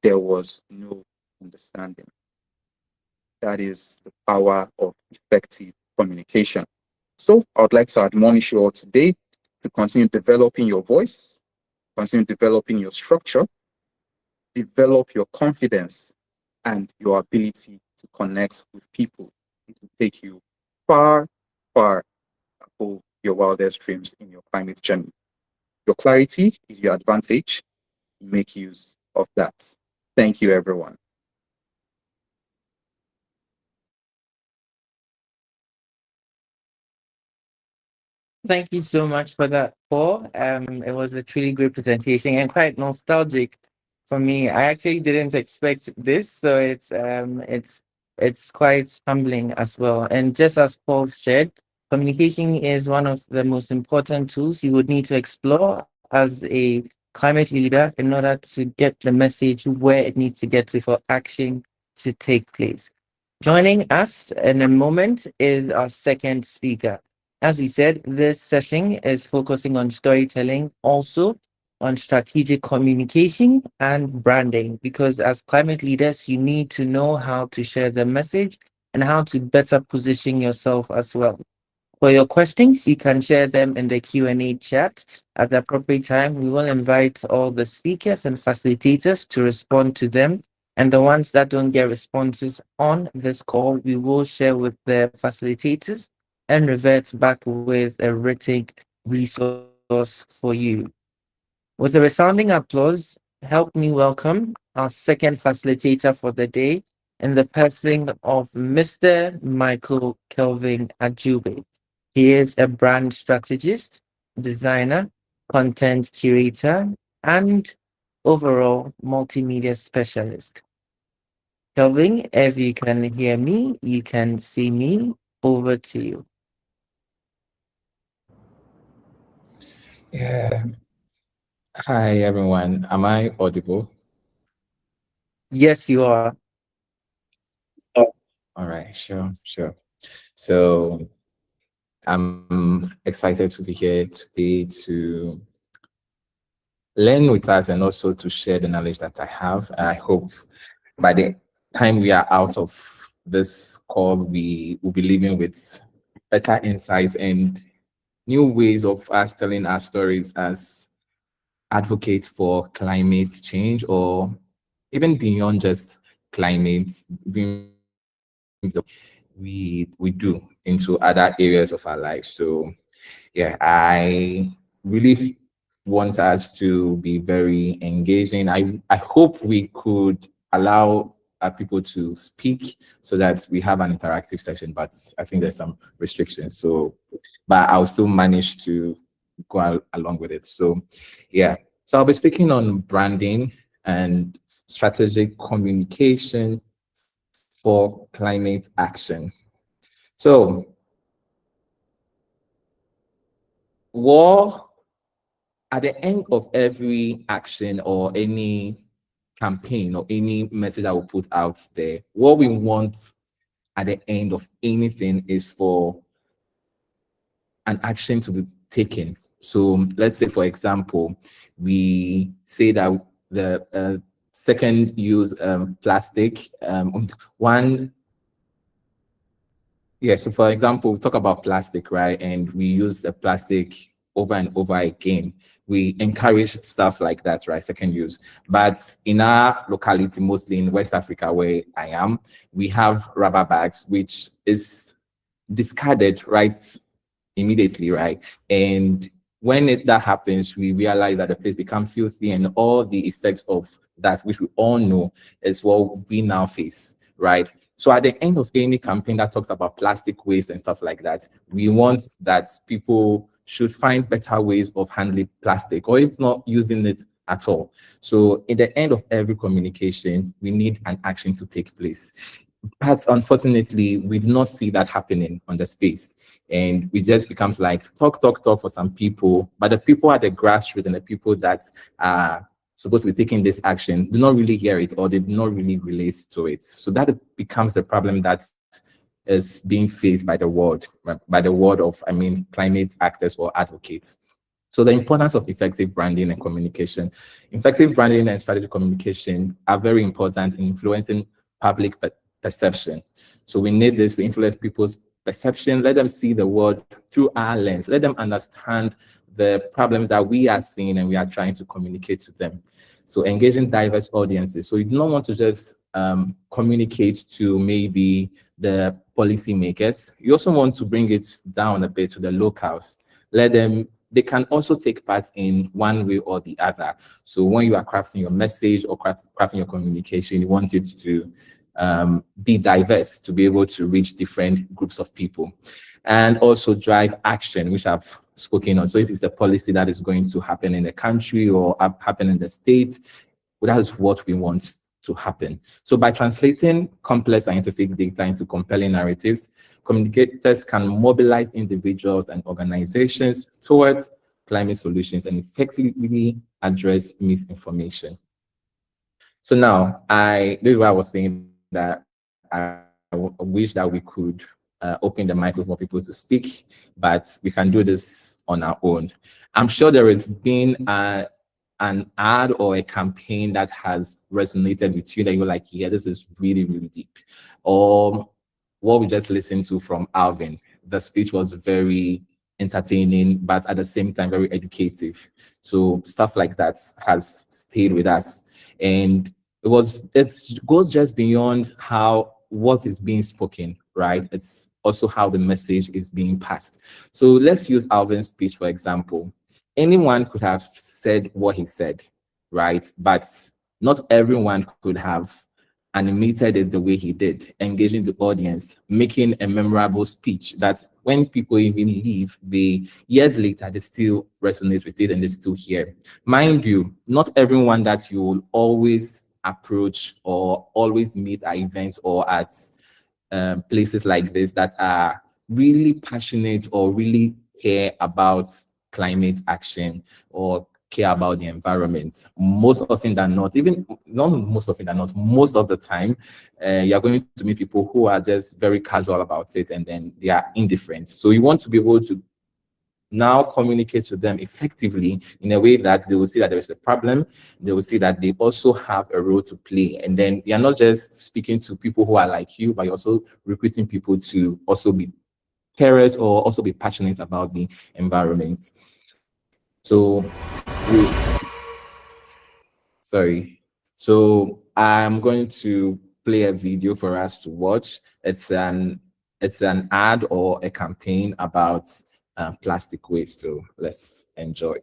there was no understanding. That is the power of effective communication. So I would like to admonish you all today to continue developing your voice, continue developing your structure, develop your confidence and your ability to connect with people. It will take you far, far above your wildest dreams in your climate journey. Your clarity is your advantage. Make use of that. Thank you, everyone.
Thank you so much for that, Paul. It was a truly great presentation and quite nostalgic for me. I actually didn't expect this, so it's quite humbling as well. And just as Paul said, communication is one of the most important tools you would need to explore as a climate leader in order to get the message where it needs to get to for action to take place. Joining us in a moment is our second speaker. As we said, this session is focusing on storytelling, also on strategic communication and branding, because as climate leaders, you need to know how to share the message and how to better position yourself as well. For your questions, you can share them in the Q&A chat. At the appropriate time, we will invite all the speakers and facilitators to respond to them. And the ones that don't get responses on this call, we will share with the facilitators and revert back with a written resource for you. With a resounding applause, help me welcome our second facilitator for the day in the person of Mr. Michael Kelvin Ajube. He is a brand strategist, designer, content curator, and overall multimedia specialist. Kelvin, if you can hear me, you can see me. Over to you.
Yeah. Hi, everyone. Am I audible?
Yes, you are.
All right, sure. So I'm excited to be here today to learn with us and also to share the knowledge that I have. I hope by the time we are out of this call, we will be living with better insights and new ways of us telling our stories as advocates for climate change or even beyond just climate, we do into other areas of our life. So yeah, I really want us to be very engaging. I hope we could allow people to speak so that we have an interactive session, but I think there's some restrictions. So, but I'll still manage to go along with it. So yeah, so I'll be speaking on branding and strategic communication for climate action. So war at the end of every action or any campaign or any message I will put out there, what we want at the end of anything is for an action to be taken. So let's say, for example, we say that the second use plastic, one. Yeah, so for example, we talk about plastic, right? And we use the plastic over and over again. We encourage stuff like that, right? Second use. But in our locality, mostly in West Africa, where I am, we have rubber bags, which is discarded right immediately, right? And when that happens, we realize that the place becomes filthy and all the effects of that, which we all know, is what we now face, right? So at the end of any campaign that talks about plastic waste and stuff like that, we want that people should find better ways of handling plastic, or if not using it at all. So at the end of every communication, we need an action to take place. But unfortunately, we do not see that happening on the space. And it just becomes like talk for some people, but the people at the grassroots and the people that are supposed to be taking this action do not really hear it or they do not really relate to it. So that becomes the problem that is being faced by the world of, I mean, climate actors or advocates. So the importance of effective branding and communication. Effective branding and strategic communication are very important in influencing public perception. So we need this to influence people's perception. Let them see the world through our lens. Let them understand the problems that we are seeing and we are trying to communicate to them. So engaging diverse audiences. So you do not want to just communicate to maybe the policymakers. You also want to bring it down a bit to the locals. Let them, they can also take part in one way or the other. So when you are crafting your message or crafting your communication, you want it to be diverse, to be able to reach different groups of people, and also drive action, which I've spoken on. So if it's a policy that is going to happen in the country or happen in the state, that is what we want to happen. So by translating complex scientific data into compelling narratives, communicators can mobilize individuals and organizations towards climate solutions and effectively address misinformation. So now, this is why I was saying that I wish that we could open the mic for people to speak, but we can do this on our own. I'm sure there has been an ad or a campaign that has resonated with you that you're like, yeah, this is really, really deep. Or what we just listened to from Alvin, the speech was very entertaining, but at the same time, very educative. So stuff like that has stayed with us. And it goes just beyond what is being spoken, right? It's also how the message is being passed. So let's use Alvin's speech, for example. Anyone could have said what he said, right? But not everyone could have animated it the way he did, engaging the audience, making a memorable speech that when people even leave, years later, they still resonate with it and they still hear. Mind you, not everyone that you will always approach or always meet at events or at places like this that are really passionate or really care about climate action or care about the environment. Most often than not, most of the time, you're going to meet people who are just very casual about it and then they are indifferent. So you want to be able to now communicate to them effectively in a way that they will see that there is a problem. They will see that they also have a role to play. And then you're not just speaking to people who are like you, but you're also recruiting people to also be carers or also be passionate about the environment. So I'm going to play a video for us to watch. It's an ad or a campaign about plastic waste. So let's enjoy.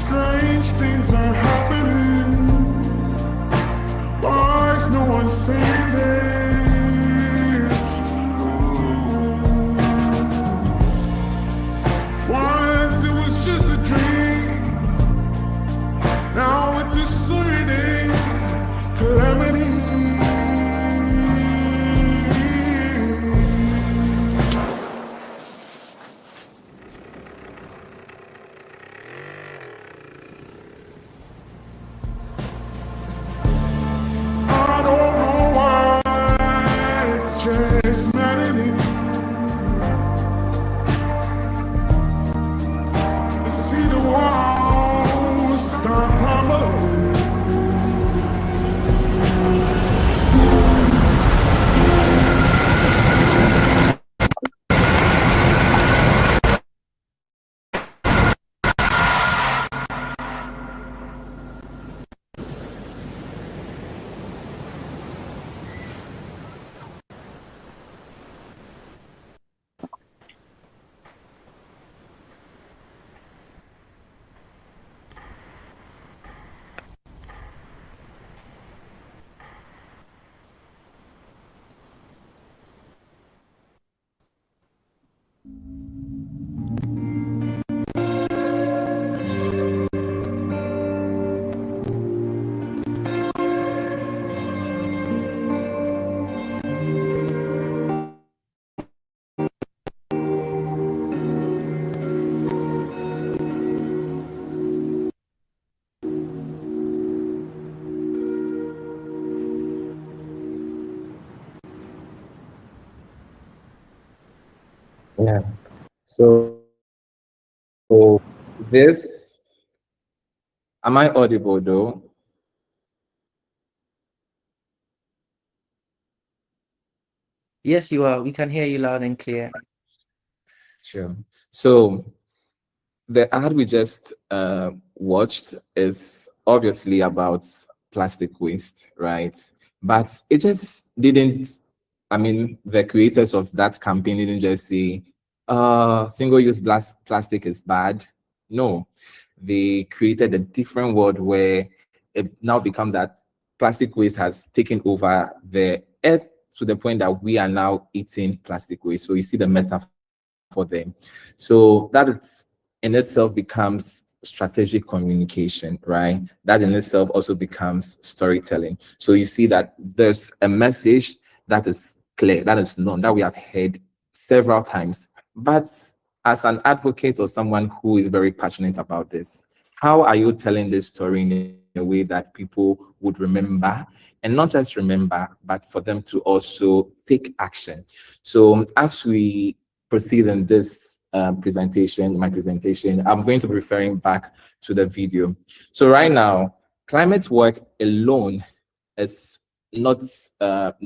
Strange
So this, am I audible though?
Yes, you are. We can hear you loud and clear.
Sure. So the ad we just watched is obviously about plastic waste, right? But it just didn't, I mean, the creators of that campaign didn't just say, single-use plastic is bad. No, they created a different world where it now becomes that plastic waste has taken over the earth to the point that we are now eating plastic waste. So you see the metaphor there. So that is in itself becomes strategic communication, right? That in itself also becomes storytelling. So you see that there's a message that is clear, that is known, that we have heard several times. But as an advocate or someone who is very passionate about this, how are you telling this story in a way that people would remember, and not just remember, but for them to also take action? So as we proceed in this my presentation, I'm going to be referring back to the video. So right now, climate work alone is not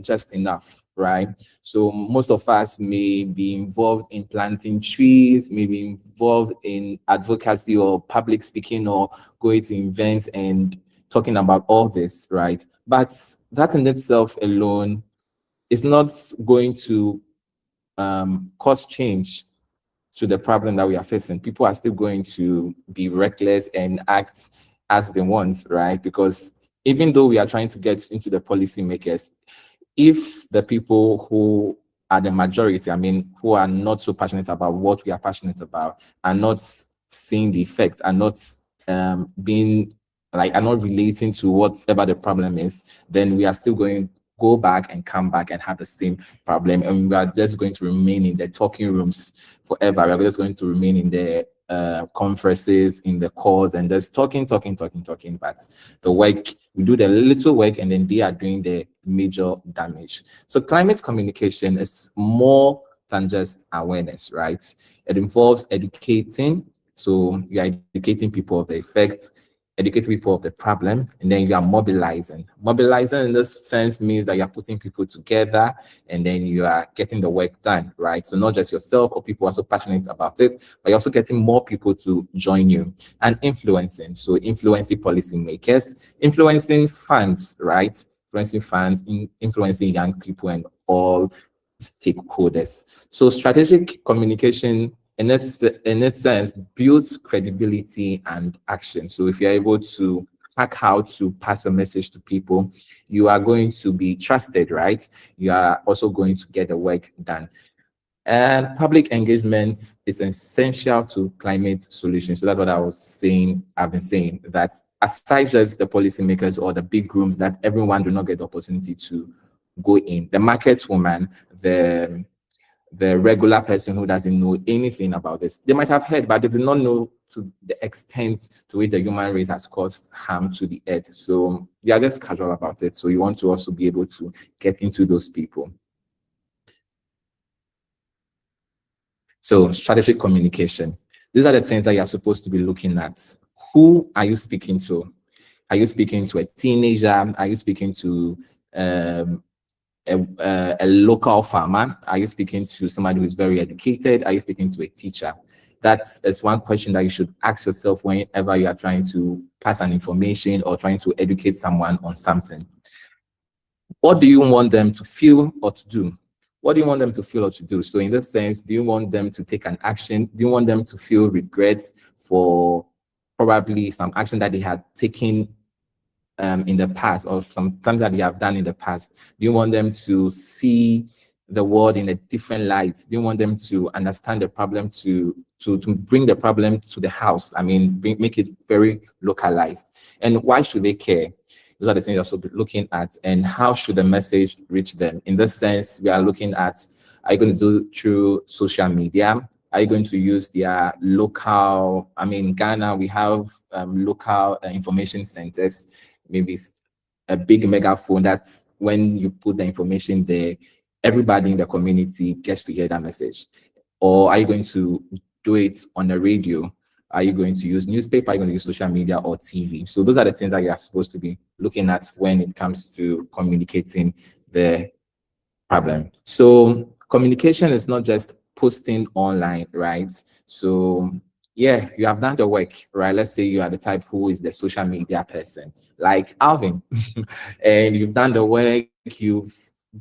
just enough, right? So most of us may be involved in planting trees, may be involved in advocacy or public speaking or going to events and talking about all this, right? But that in itself alone is not going to cause change to the problem that we are facing. People are still going to be reckless and act as they want, right? Because even though we are trying to get into the policymakers, if the people who are the majority, I mean, who are not so passionate about what we are passionate about, are not seeing the effect, are not being like, are not relating to whatever the problem is, then we are still going to go back and come back and have the same problem, and we are just going to remain in the talking rooms forever. We are just going to remain in the conferences, in the calls, and just talking. But the work, we do the little work, and then they are doing the major damage. So climate communication is more than just awareness, right? It involves educating. So you are educating people of the effect, educating people of the problem, and then you are mobilizing. Mobilizing in this sense means that you are putting people together, and then you are getting the work done, right? So not just yourself or people who are so passionate about it, but you're also getting more people to join you. And influencing, so influencing policymakers, influencing fans, right? Influencing fans, influencing young people and all stakeholders. So strategic communication in its sense builds credibility and action. So if you're able to hack how to pass a message to people, you are going to be trusted, right? You are also going to get the work done. And public engagement is essential to climate solutions. So that's what I was saying. I've been saying that aside just the policymakers or the big rooms that everyone do not get the opportunity to go in, the market woman, the regular person who doesn't know anything about this, they might have heard, but they do not know to the extent to which the human race has caused harm to the earth. So they are just casual about it. So you want to also be able to get into those people. So strategic communication. These are the things that you're supposed to be looking at. Who are you speaking to? Are you speaking to a teenager? Are you speaking to a local farmer? Are you speaking to somebody who is very educated? Are you speaking to a teacher? That is one question that you should ask yourself whenever you are trying to pass an information or trying to educate someone on something. What do you want them to feel or to do? What do you want them to feel or to do? So in this sense, do you want them to take an action? Do you want them to feel regret for probably some action that they had taken in the past, or sometimes that they have done in the past? Do you want them to see the world in a different light? Do you want them to understand the problem, to bring the problem to the house? I mean, make it very localized. And why should they care? Those are the things you're also looking at. And how should the message reach them? In this sense, we are looking at, are you going to do through social media? Are you going to use their local, I mean, in Ghana, we have local information centers, maybe a big megaphone that's when you put the information there, everybody in the community gets to hear that message. Or are you going to do it on the radio? Are you going to use newspaper? Are you going to use social media or TV? So those are the things that you are supposed to be looking at when it comes to communicating the problem. So communication is not just posting online, right? So yeah, you have done the work, right? Let's say you are the type who is the social media person, like Alvin, and you've done the work, you've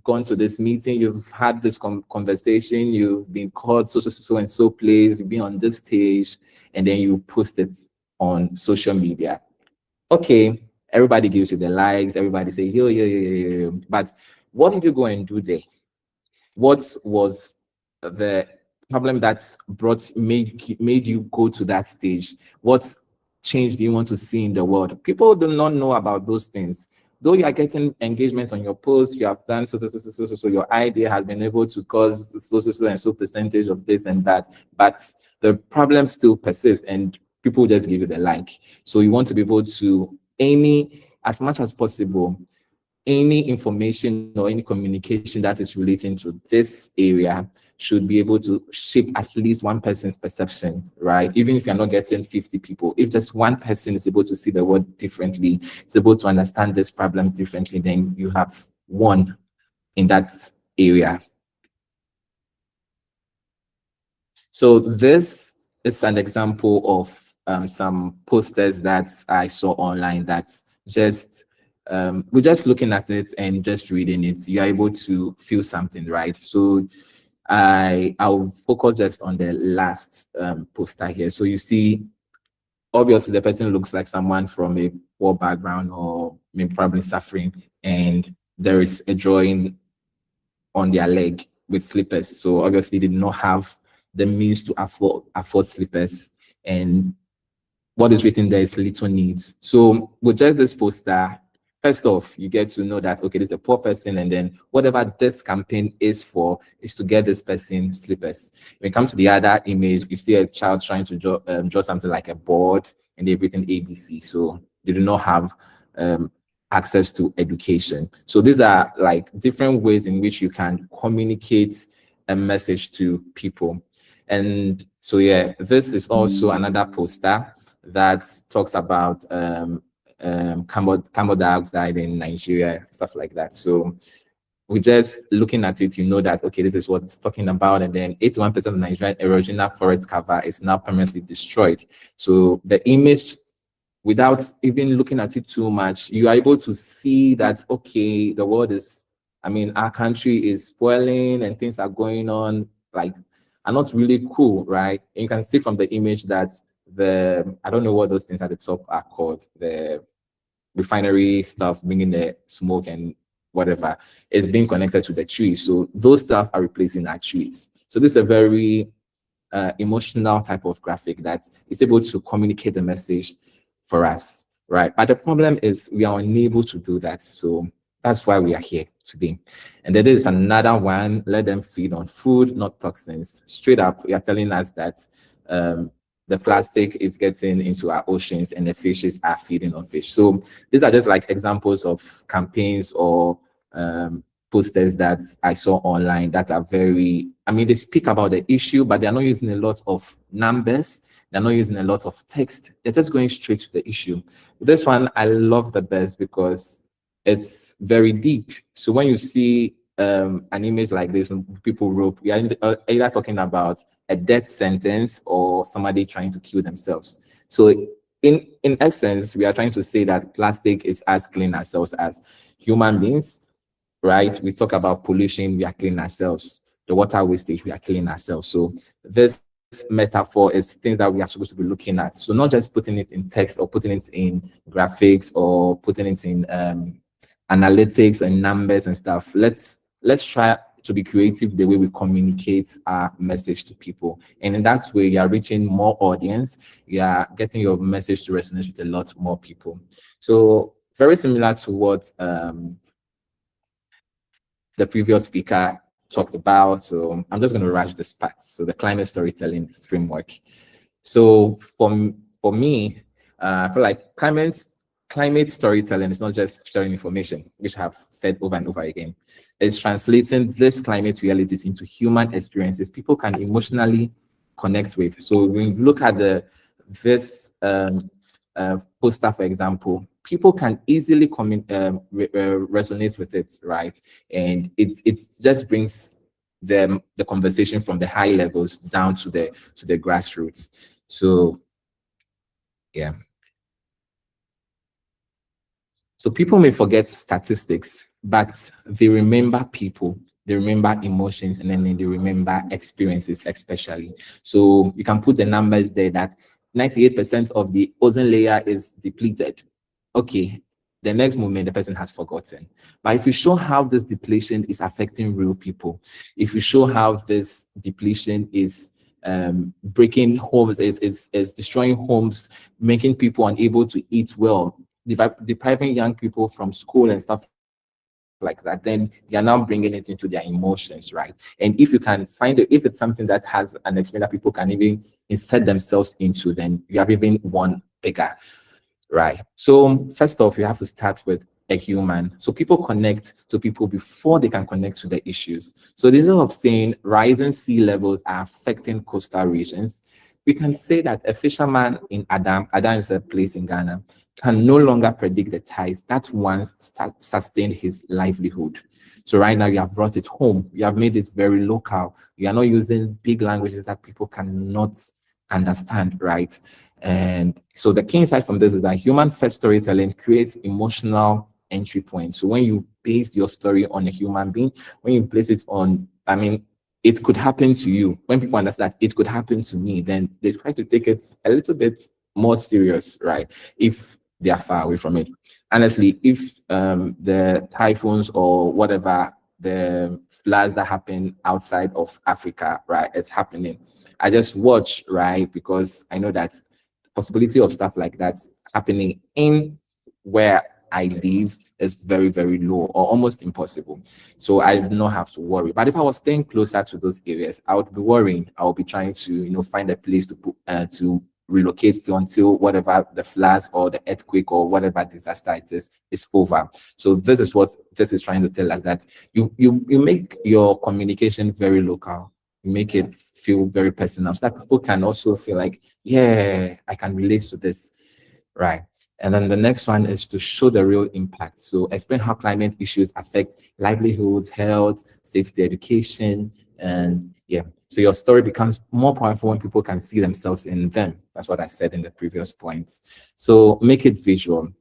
gone to this meeting, you've had this conversation, you've been called so and so place, you've been on this stage, and then you post it on social media. Okay, everybody gives you the likes, everybody say yo, but what did you go and do there? What was the problem that made you go to that stage? What change do you want to see in the world? People do not know about those things. Though you are getting engagement on your post, you have done so, your idea has been able to cause so and so percentage of this and that, but the problem still persists and people just give you the like. So you want to be able to as much as possible, any information or any communication that is relating to this area should be able to shape at least one person's perception, right? Even if you're not getting 50 people, if just one person is able to see the world differently, is able to understand these problems differently, then you have won in that area. So this is an example of some posters that I saw online that just we're just looking at it and just reading it, you're able to feel something, right? So I'll focus just on the last poster here. So you see, obviously the person looks like someone from a poor background or maybe probably suffering, and there is a drawing on their leg with slippers. So obviously they did not have the means to afford slippers, and what is written there is little needs. So with just this poster, first off, you get to know that, okay, this is a poor person, and then whatever this campaign is for is to get this person slippers. When it comes to the other image, you see a child trying to draw something like a board, and they've written ABC. So they do not have access to education. So these are like different ways in which you can communicate a message to people. And so, yeah, this is also another poster that talks about carbon dioxide in Nigeria, stuff like that. So we're just looking at it, you know that, okay, this is what it's talking about. And then 81% of Nigerian erosional forest cover is now permanently destroyed. So the image, without even looking at it too much, you are able to see that, okay, the world is, I mean, our country is spoiling and things are going on, like, are not really cool, right? And you can see from the image that I don't know what those things at the top are called, the refinery stuff, bringing the smoke and whatever, is being connected to the trees. So those stuff are replacing our trees. So this is a very emotional type of graphic that is able to communicate the message for us, right? But the problem is we are unable to do that. So that's why we are here today. And then there is another one, let them feed on food, not toxins. Straight up, we are telling us that the plastic is getting into our oceans and the fishes are feeding on fish. So these are just like examples of campaigns or posters that I saw online that are very, I mean, they speak about the issue, but they're not using a lot of numbers. They're not using a lot of text. They're just going straight to the issue. This one I love the best because it's very deep. So when you see an image like this, and people wrote, we are either talking about a death sentence or somebody trying to kill themselves. So in essence, we are trying to say that plastic is as clean ourselves as human beings, right? We talk about pollution, we are cleaning ourselves. The water wastage, we are cleaning ourselves. So this metaphor is things that we are supposed to be looking at. So not just putting it in text or putting it in graphics or putting it in analytics and numbers and stuff. Let's try to be creative the way we communicate our message to people. And in that way, you are reaching more audience. You are getting your message to resonate with a lot more people. So very similar to what the previous speaker talked about. So I'm just going to rush this part. So the climate storytelling framework. So for me, I feel like climate climate storytelling is not just sharing information, which I have said over and over again. It's translating this climate realities into human experiences people can emotionally connect with. So when you look at this poster, for example, people can easily resonate with it, right? And it just brings the conversation from the high levels down to the grassroots. So yeah. So people may forget statistics, but they remember people, they remember emotions, and then they remember experiences, especially. So you can put the numbers there that 98% of the ozone layer is depleted. Okay, the next moment the person has forgotten. But if you show how this depletion is affecting real people, if you show how this depletion is breaking homes, is destroying homes, making people unable to eat well, depriving young people from school and stuff like that, then you're now bringing it into their emotions, right? And if you can find it, if it's something that has an experience that people can even insert themselves into, then you have even one bigger, right? So first off, you have to start with a human. So people connect to people before they can connect to the issues. So instead of saying rising sea levels are affecting coastal regions, we can say that a fisherman in Adam is a place in Ghana, can no longer predict the tides that once sustained his livelihood. So right now you have brought it home. You have made it very local. You are not using big languages that people cannot understand, right? And so the key insight from this is that human first storytelling creates emotional entry points. So when you base your story on a human being, when you place it on, I mean, it could happen to you. When people understand it could happen to me, then they try to take it a little bit more serious, right? If they are far away from it. Honestly, if the typhoons or whatever, the floods that happen outside of Africa, right, it's happening, I just watch, right, because I know that the possibility of stuff like that happening in where I live is very, very low or almost impossible. So I do not have to worry. But if I was staying closer to those areas, I would be worrying. I would be trying to, find a place to put to relocate to until whatever the floods or the earthquake or whatever disaster it is over. So this is what this is trying to tell us, that you make your communication very local. You make it feel very personal, so that people can also feel like, yeah, I can relate to this, right? And then the next one is to show the real impact. So explain how climate issues affect livelihoods, health, safety, education, and yeah. So your story becomes more powerful when people can see themselves in them. That's what I said in the previous points. So make it visual.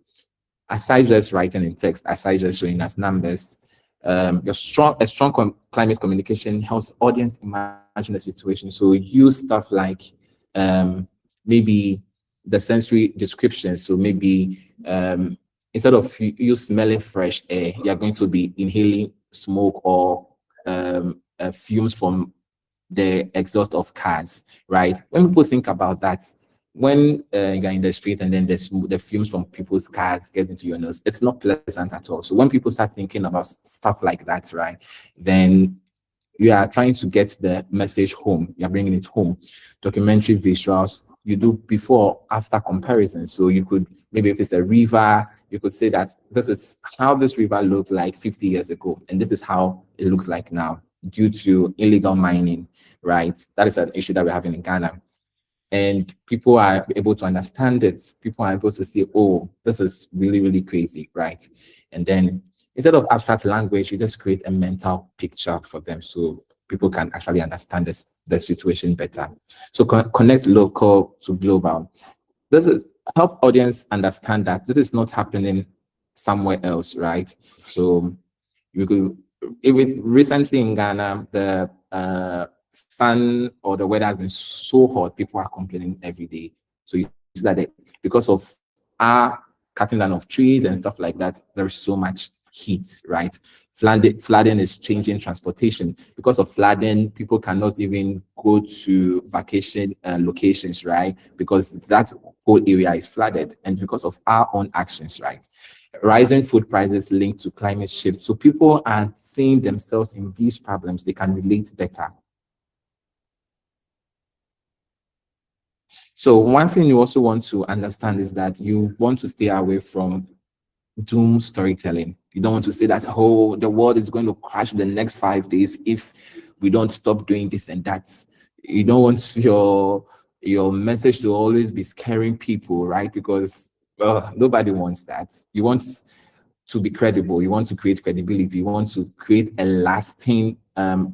Aside just writing in text, aside just showing us numbers, a strong climate communication helps audience imagine the situation. So use stuff like maybe the sensory description. So maybe instead of you smelling fresh air, you're going to be inhaling smoke or fumes from the exhaust of cars, right? When people think about that, when you're in the street and then the fumes from people's cars get into your nose, it's not pleasant at all. So when people start thinking about stuff like that, right, then you are trying to get the message home. You're bringing it home. Documentary visuals, you do before, after comparison. So you could, maybe if it's a river, you could say that this is how this river looked like 50 years ago, and this is how it looks like now due to illegal mining, right? That is an issue that we're having in Ghana. And people are able to understand it. People are able to say, oh, this is really, really crazy, right? And then instead of abstract language, you just create a mental picture for them so people can actually understand the situation better. So connect local to global. This is help audience understand that this is not happening somewhere else, right? So you could, even recently in Ghana, the sun or the weather has been so hot, people are complaining every day. So you see that because of our cutting down of trees and stuff like that, there is so much heat, right? Flooding is changing transportation. Because of flooding, people cannot even go to vacation locations, right? Because that whole area is flooded, and because of our own actions, right? Rising food prices linked to climate shift. So people are seeing themselves in these problems, they can relate better. So one thing you also want to understand is that you want to stay away from doom storytelling. You don't want to say that, oh, the world is going to crash in the next 5 days if we don't stop doing this and that. You don't want your message to always be scaring people, right? Because nobody wants that. You want to be credible. You want to create credibility. You want to create a lasting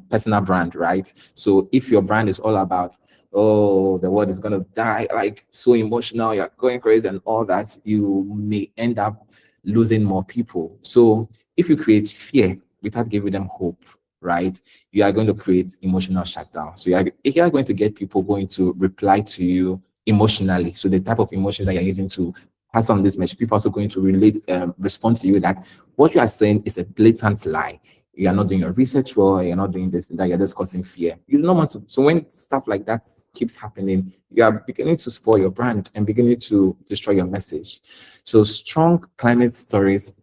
personal brand, right? So if your brand is all about, oh, the world is going to die, like so emotional, you're going crazy and all that, you may end up losing more people. So if you create fear without giving them hope, right, you are going to create emotional shutdown. So you are going to get people going to reply to you emotionally. So the type of emotions that you're using to pass on this message, people are also going to respond to you that what you are saying is a blatant lie. You are not doing your research well, you're not doing this, that you're just causing fear. You don't want to. So when stuff like that keeps happening, you are beginning to spoil your brand and beginning to destroy your message. So strong climate stories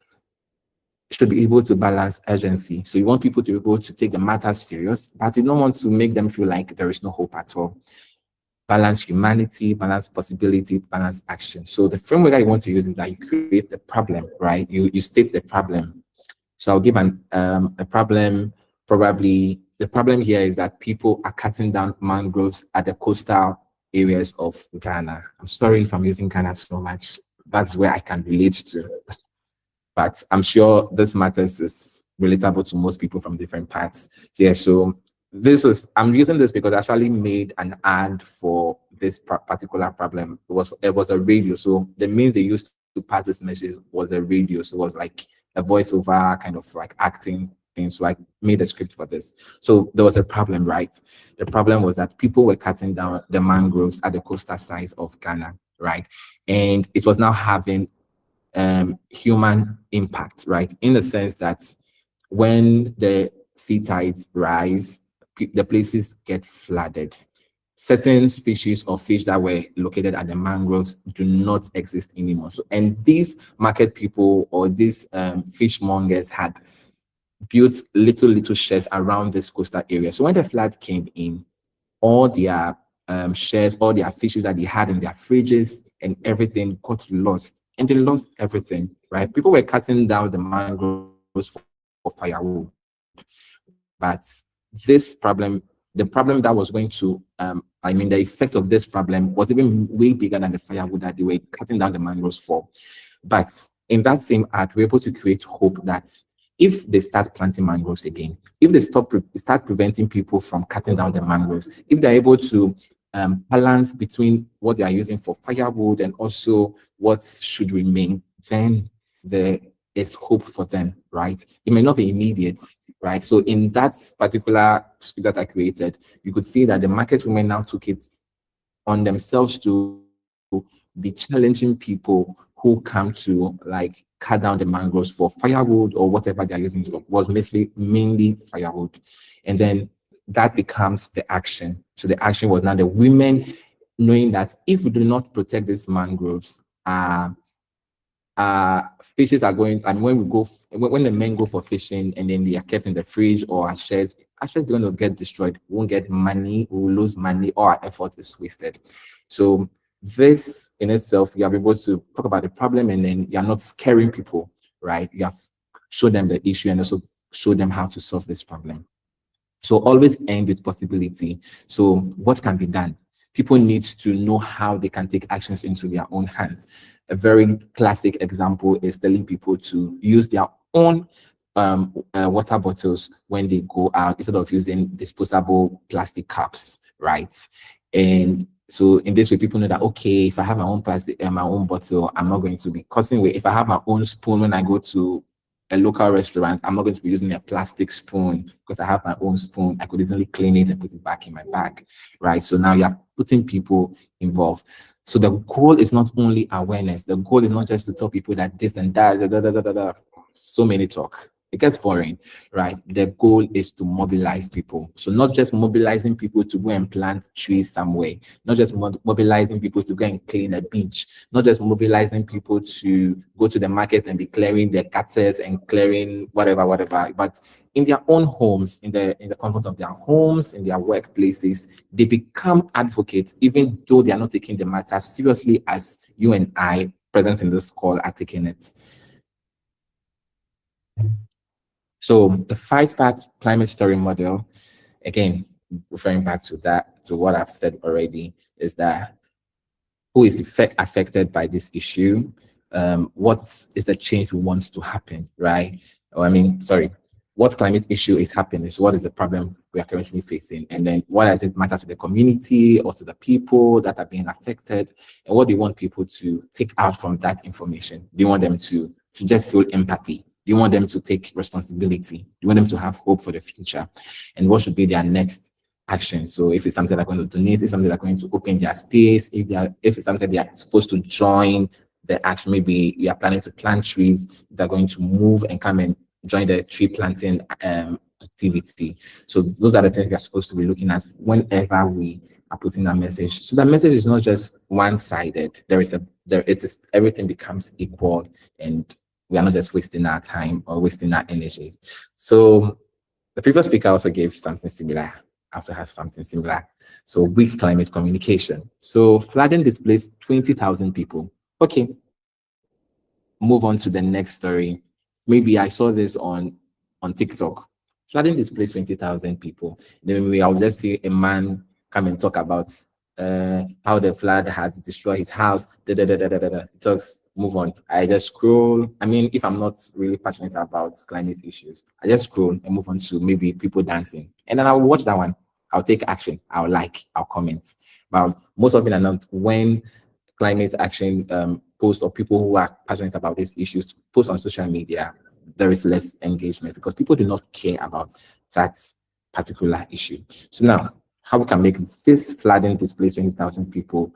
should be able to balance urgency. So you want people to be able to take the matter serious, but you don't want to make them feel like there is no hope at all. Balance humanity, balance possibility, balance action. So the framework that you want to use is that you create the problem, right? You state the problem. So I'll give a problem. Probably the problem here is that people are cutting down mangroves at the coastal areas of Ghana. I'm sorry if I'm using Ghana so much. That's where I can relate to. But I'm sure this matters is relatable to most people from different parts. Yeah, so I'm using this because I actually made an ad for this particular problem. It was a radio. So the means they used to pass this message was a radio. So it was like a voiceover kind of like acting thing. So I made a script for this. So there was a problem, right? The problem was that people were cutting down the mangroves at the coastal sides of Ghana, right? And it was now having human impact, right? In the sense that when the sea tides rise, the places get flooded. Certain species of fish that were located at the mangroves do not exist anymore. So, and these market people or these fishmongers had built little sheds around this coastal area. So when the flood came in, all their shares, all their fishes that they had in their fridges and everything got lost. And they lost everything, right? People were cutting down the mangroves for firewood. But this problem, the problem that was going to, the effect of this problem was even way bigger than the firewood that they were cutting down the mangroves for. But in that same art, we're able to create hope that if they start planting mangroves again, if they start preventing people from cutting down the mangroves, if they're able to balance between what they are using for firewood and also what should remain, then there is hope for them, right? It may not be immediate, right? So in that particular script that I created, you could see that the market women now took it on themselves to be challenging people who come to like cut down the mangroves for firewood or whatever they're using it for, was mainly firewood. And then that becomes the action. So the action was now the women knowing that if we do not protect these mangroves, fishes are going, and when the men go for fishing and then they are kept in the fridge or our sheds are going to get destroyed. We won't get money, we will lose money, all our effort is wasted. So this in itself, you are able to talk about the problem and then you're not scaring people, right? You have show them the issue and also show them how to solve this problem. So always end with possibility. So what can be done? People need to know how they can take actions into their own hands. A very classic example is telling people to use their own water bottles when they go out instead of using disposable plastic cups, right? And so in this way, people know that, okay, if I have my own plastic and my own bottle, I'm not going to be causing weight. If I have my own spoon when I go to a local restaurant, I'm not going to be using a plastic spoon because I have my own spoon. I could easily clean it and put it back in my bag, right? So now you're putting people involved. So the goal is not only awareness. The goal is not just to tell people that this and that, so many talk. it gets boring, right? The goal is to mobilize people. So not just mobilizing people to go and plant trees somewhere, not just mobilizing people to go and clean a beach, not just mobilizing people to go to the market and be clearing their gutters and clearing whatever, but in their own homes, in the comfort of their homes, in their workplaces, they become advocates, even though they are not taking the matter as seriously as you and I present in this call are taking it. So the 5-part climate story model, again, referring back to that, to what I've said already, is that who is affected by this issue? What is the change we want to happen, right? Or, I mean, sorry, what climate issue is happening? So what is the problem we are currently facing? And then what does it matter to the community or to the people that are being affected? And what do you want people to take out from that information? Do you want them to just feel empathy? Do you want them to take responsibility? Do you want them to have hope for the future? And what should be their next action? So if it's something they're going to donate, if it's something they're going to open their space, if it's something they are supposed to join the action, maybe you are planning to plant trees, they're going to move and come and join the tree planting activity. So those are the things we are supposed to be looking at whenever we are putting a message. So that message is not just one-sided. Everything becomes equal, and we are not just wasting our time or wasting our energy. So the previous speaker also gave something similar, also has something similar. So weak climate communication. So flooding displaced 20,000 people. Okay, move on to the next story. Maybe I saw this on TikTok. Flooding displaced 20,000 people. Then maybe I'll just see a man come and talk about how the flood has destroyed his house. Talks, move on. I just scroll. I mean, if I'm not really passionate about climate issues, I just scroll and move on to maybe people dancing. And then I'll watch that one. I'll take action. I'll like, I'll comment. But most of it are not when climate action post or people who are passionate about these issues post on social media, there is less engagement because people do not care about that particular issue. So now, how we can make this flooding displaced 20,000 people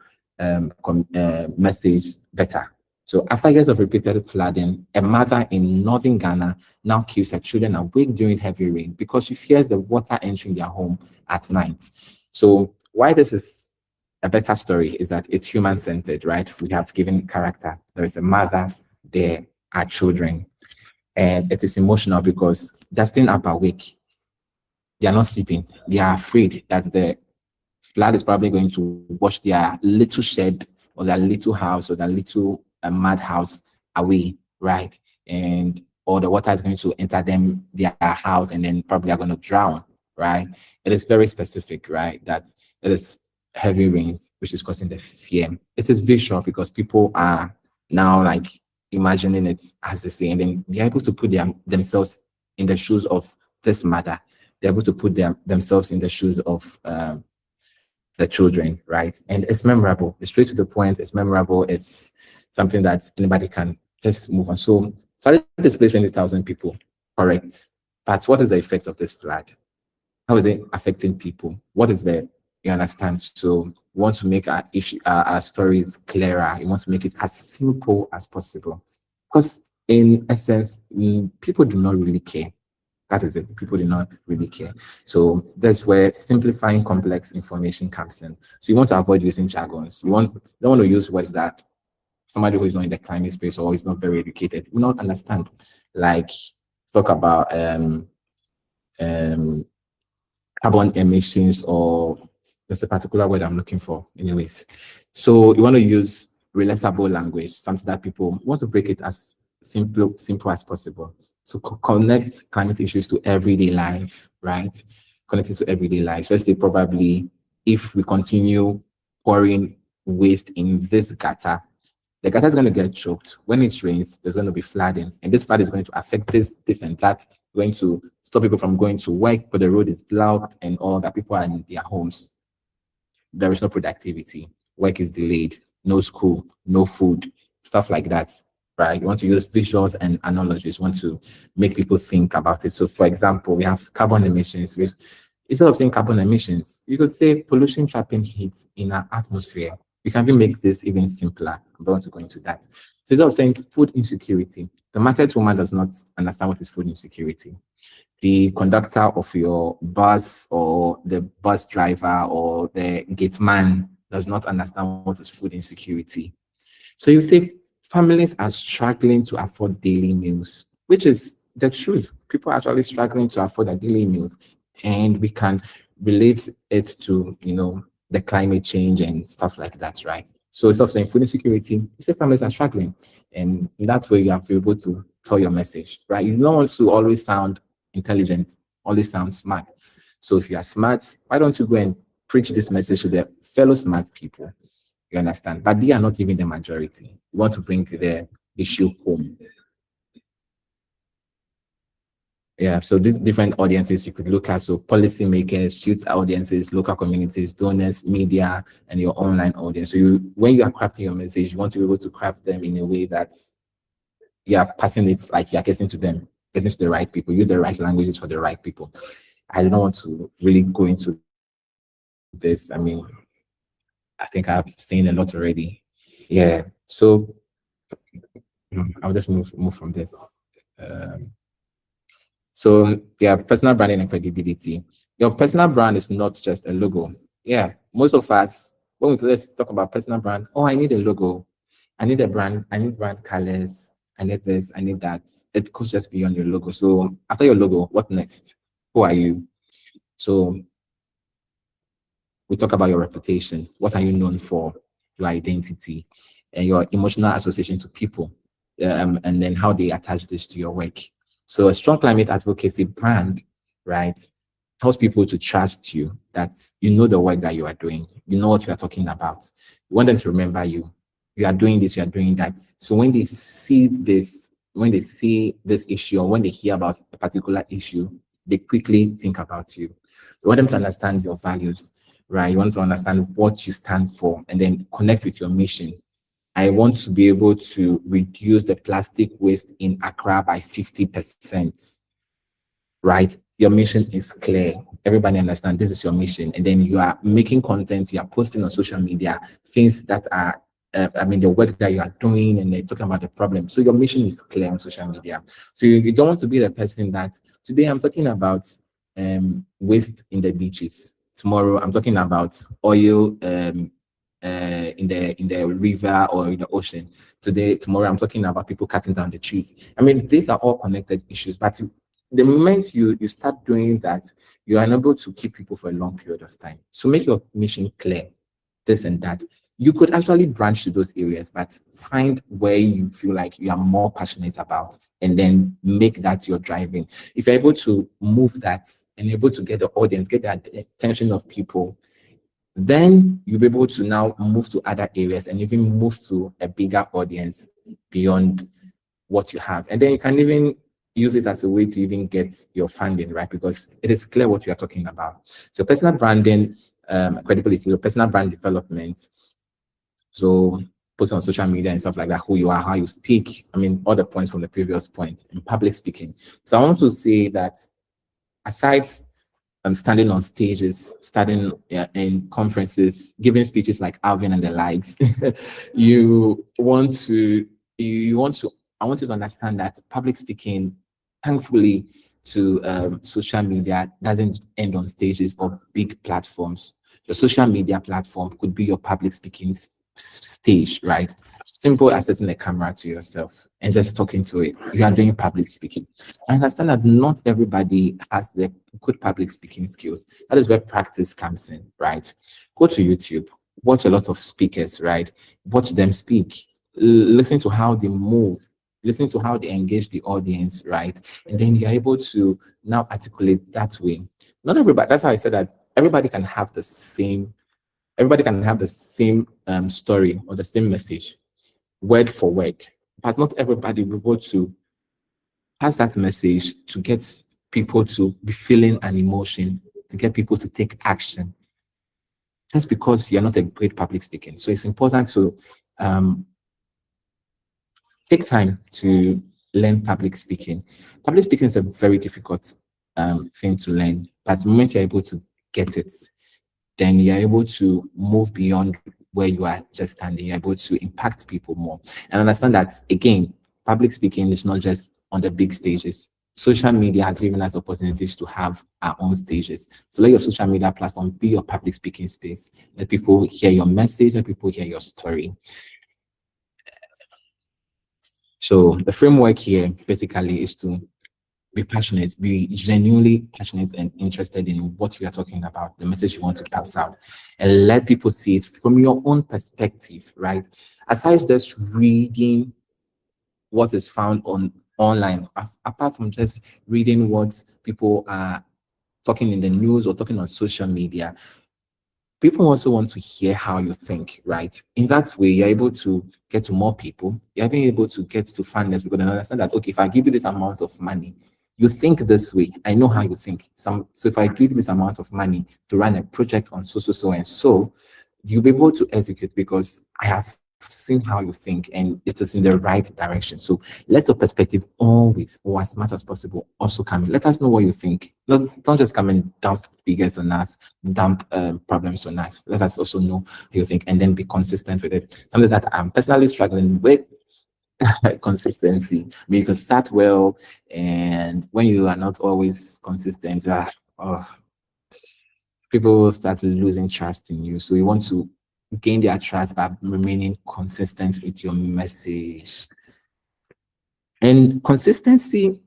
message better. So after years of repeated flooding, a mother in northern Ghana now keeps her children awake during heavy rain because she fears the water entering their home at night. So why this is a better story is that it's human-centered, right? We have given character. There is a mother, there are children. And it is emotional because they're staying up awake. They are not sleeping. They are afraid that the flood is probably going to wash their little shed or their little house or their little mud house away, right? And or the water is going to enter their house and then probably are going to drown, right? It is very specific, right? That it is heavy rains, which is causing the fear. It is visual because people are now like imagining it as they say, and then they're able to put themselves in the shoes of this mother. They're able to put themselves in the shoes of the children, right? And it's memorable. It's straight to the point. It's memorable. It's something that anybody can just move on. So, flood displaced 20,000 people, correct? But what is the effect of this flood? How is it affecting people? What is the, you understand? So, we want to make our stories clearer. You want to make it as simple as possible. Because in essence, people do not really care. That is it. People do not really care. So that's where simplifying complex information comes in. So you want to avoid using jargons. You don't want to use words that somebody who is not in the climate space or is not very educated will not understand. Like talk about carbon emissions, or there's a particular word I'm looking for. Anyways, so you want to use relatable language, something that people want to break it as simple as possible. So connect climate issues to everyday life, right? Connect it to everyday life. So let's say probably if we continue pouring waste in this gutter, the gutter is going to get choked. When it rains, there's going to be flooding, and this flood is going to affect this and that, going to stop people from going to work, but the road is blocked and all that. People are in their homes. There is no productivity. Work is delayed. No school, no food, stuff like that. Right? You want to use visuals and analogies. You want to make people think about it. So, for example, we have carbon emissions. Which, instead of saying carbon emissions, you could say pollution trapping heat in our atmosphere. We can even make this even simpler. I don't want to go into that. So instead of saying food insecurity, the market woman does not understand what is food insecurity. The conductor of your bus or the bus driver or the gate man does not understand what is food insecurity. So you say families are struggling to afford daily meals, which is the truth. People are actually struggling to afford their daily meals, and we can relate it to the climate change and stuff like that, right? So instead of saying food insecurity, you say families are struggling, and in that way you are able to tell your message, right? You don't want to always sound intelligent, always sound smart. So if you are smart, why don't you go and preach this message to the fellow smart people? You understand? But they are not even the majority. You want to bring the issue home. Yeah, so these different audiences you could look at. So policymakers, youth audiences, local communities, donors, media, and your online audience. So when you are crafting your message, you want to be able to craft them in a way that you are passing it like you are getting to them, getting to the right people, use the right languages for the right people. I don't want to really go into this. I mean, I think I've seen a lot already. Yeah. So I'll just move from this. So yeah, personal branding and credibility. Your personal brand is not just a logo. Yeah, most of us, when we first talk about personal brand, oh, I need a logo, I need a brand, I need brand colors, I need this, I need that. It goes just beyond your logo. So after your logo, what next? Who are you? So we talk about your reputation. What are you known for? Your identity and your emotional association to people, and then how they attach this to your work. So a strong climate advocacy brand, right, helps people to trust you, that you know the work that you are doing, you know what you are talking about. You want them to remember you. You are doing this, you are doing that. So when they see this, when they see this issue, or when they hear about a particular issue, they quickly think about you. You want them to understand your values, right? You want to understand what you stand for and then connect with your mission. I want to be able to reduce the plastic waste in Accra by 50%, right? Your mission is clear. Everybody understand this is your mission. And then you are making content, you are posting on social media, things that are, the work that you are doing, and they're talking about the problem. So your mission is clear on social media. So you don't want to be the person that today I'm talking about waste in the beaches. Tomorrow I'm talking about oil in the river or in the ocean. Tomorrow I'm talking about people cutting down the trees. I mean, these are all connected issues, but the moment you start doing that, you are unable to keep people for a long period of time. So make your mission clear, this and that. You could actually branch to those areas, but find where you feel like you are more passionate about, and then make that your driving. If you're able to move that and able to get the audience, get the attention of people, then you'll be able to now move to other areas and even move to a bigger audience beyond what you have. And then you can even use it as a way to even get your funding, right? Because it is clear what you are talking about. So personal branding, credibility, your personal brand development. So post on social media and stuff like that, who you are, how you speak. I mean, all the points from the previous point in public speaking. So I want to say that aside standing on stages, starting in conferences, giving speeches like Alvin and the likes, I want you to understand that public speaking, thankfully, to social media doesn't end on stages or big platforms. Your social media platform could be your public speaking stage, right? Simple as setting a camera to yourself and just talking to it. You are doing public speaking. I understand that not everybody has the good public speaking skills. That is where practice comes in, right? Go to YouTube, watch a lot of speakers, right? Watch them speak, listen to how they move, listen to how they engage the audience, right? And then you're able to now articulate that way. Not everybody, that's how I said that everybody can have the same story or the same message, word for word, but not everybody will be able to pass that message to get people to be feeling an emotion, to get people to take action, just because you're not a great public speaking. So it's important to take time to learn public speaking. Public speaking is a very difficult thing to learn, but the moment you're able to get it, then you're able to move beyond where you are just standing. You're able to impact people more. And understand that, again, public speaking is not just on the big stages. Social media has given us opportunities to have our own stages. So let your social media platform be your public speaking space. Let people hear your message, let people hear your story. So the framework here basically is to be passionate, be genuinely passionate and interested in what you are talking about, the message you want to pass out, and let people see it from your own perspective, right? Aside just reading what is found on online, apart from just reading what people are talking in the news or talking on social media, people also want to hear how you think, right? In that way, you're able to get to more people. You're being able to get to funders because they understand that, okay, if I give you this amount of money, you think this way. I know how you think. So if I give you this amount of money to run a project on so and so, you'll be able to execute because I have seen how you think and it is in the right direction. So let your perspective always, or as much as possible, also come in. Let us know what you think. Don't just come and dump figures on us, dump problems on us. Let us also know how you think and then be consistent with it. Something that I'm personally struggling with. Consistency. I mean, you can start well, and when you are not always consistent, people will start losing trust in you. So you want to gain their trust by remaining consistent with your message. And consistency,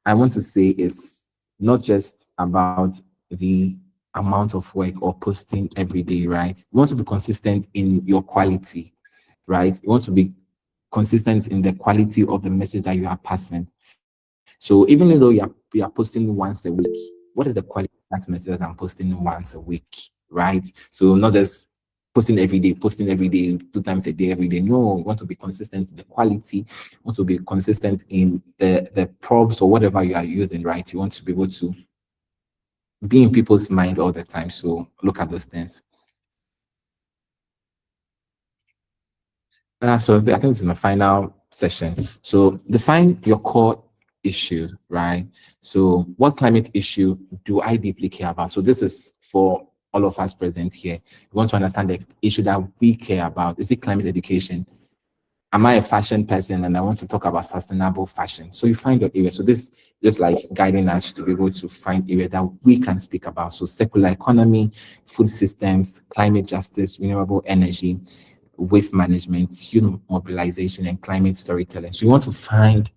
I want to say, is not just about the amount of work or posting every day, right? You want to be consistent in your quality, right? You want to be consistent in the quality of the message that you are passing. So even though you are posting once a week, what is the quality of that message that I'm posting once a week, right? So not just posting every day, 2 times a day, every day. No, you want to be consistent in the quality, you want to be consistent in the prompts or whatever you are using, right? You want to be able to be in people's mind all the time. So look at those things. So I think this is my final session. So define your core issue, right? So what climate issue do I deeply care about? So this is for all of us present here. We want to understand the issue that we care about. Is it climate education? Am I a fashion person and I want to talk about sustainable fashion? So you find your area. So this just like guiding us to be able to find areas that we can speak about. So circular economy, food systems, climate justice, renewable energy, waste management, human mobilization, and climate storytelling. So you want to find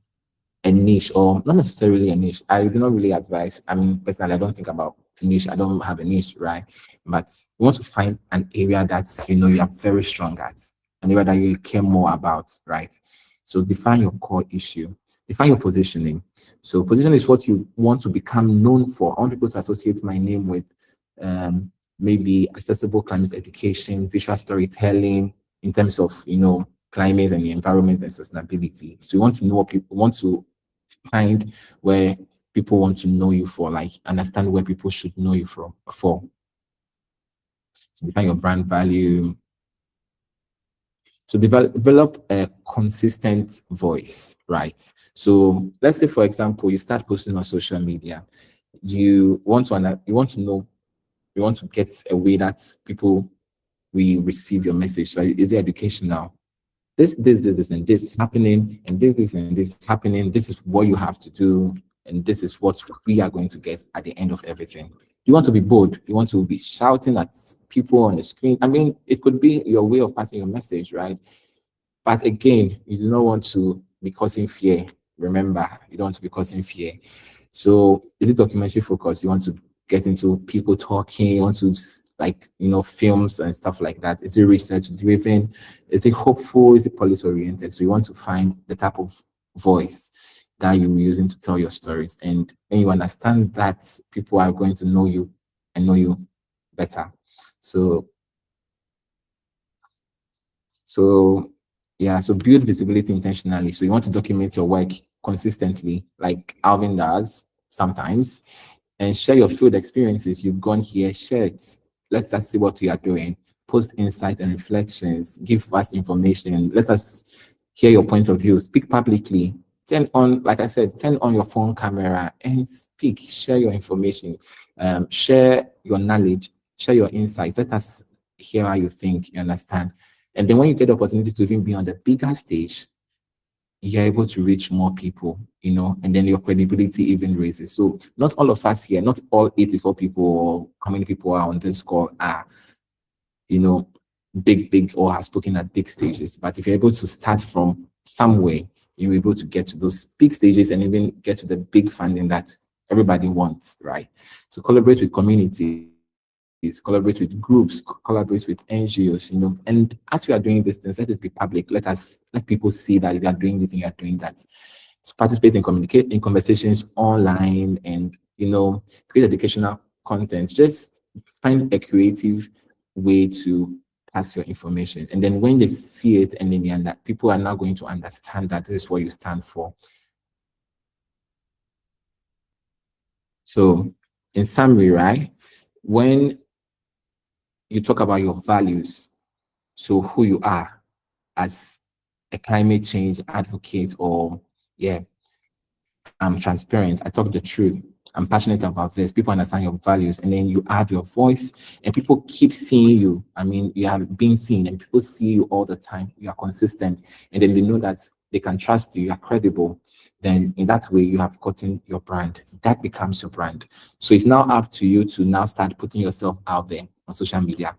a niche, or not necessarily a niche. I do not really advise. I mean, personally, I don't think about niche. I don't have a niche, right? But you want to find an area that you are very strong at, an area that you care more about, right? So define your core issue. Define your positioning. So position is what you want to become known for. I want people to associate my name with maybe accessible climate education, visual storytelling, in terms of climate and the environment and sustainability. So you want to know what people want to find, where people want to know you for, like understand where people should know you for. So define your brand value. So develop a consistent voice, right? So let's say, for example, you start posting on social media. You want to know, you want to get a way that people will receive your message. So is it educational? This, and this is happening, and this, and this is happening. This is what you have to do, and this is what we are going to get at the end of everything. You want to be bold. You want to be shouting at people on the screen. I mean, it could be your way of passing your message, right? But again, you do not want to be causing fear. Remember, you don't want to be causing fear. So is it documentary focused? You want to get into people talking, you want to films and stuff like that? Is it research driven? Is it hopeful? Is it policy oriented? So you want to find the type of voice that you're using to tell your stories. And when you understand that, people are going to know you and know you better. So yeah, so build visibility intentionally. So you want to document your work consistently, like Alvin does sometimes, and share your field experiences. You've gone here, share it. Let's see what we are doing. Post insight and reflections. Give us information. Let us hear your point of view. Speak publicly. Turn on, like I said, turn on your phone camera and speak. Share your information. Share your knowledge. Share your insights. Let us hear how you think, you understand. And then when you get the opportunity to even be on the bigger stage, you're able to reach more people, and then your credibility even raises. So not all of us here, not all 84 people or how many people are on this call are, big or have spoken at big stages. But if you're able to start from somewhere, you're able to get to those big stages and even get to the big funding that everybody wants, right? So collaborate with communities, collaborate with groups, collaborate with NGOs, and as you are doing these things, let it be public. Let people see that you are doing this and you are doing that. So participate in communicate in conversations online and create educational content. Just find a creative way to pass your information. And then when they see it and then people are now going to understand that this is what you stand for. So in summary, right, when you talk about your values, so who you are as a climate change advocate, or I'm transparent, I talk the truth, I'm passionate about this, people understand your values, and then you add your voice and people keep seeing you. I mean, you are being seen and people see you all the time, you are consistent, and then they know that they can trust you, you are credible. Then in that way you have gotten your brand, that becomes your brand. So it's now up to you to now start putting yourself out there on social media.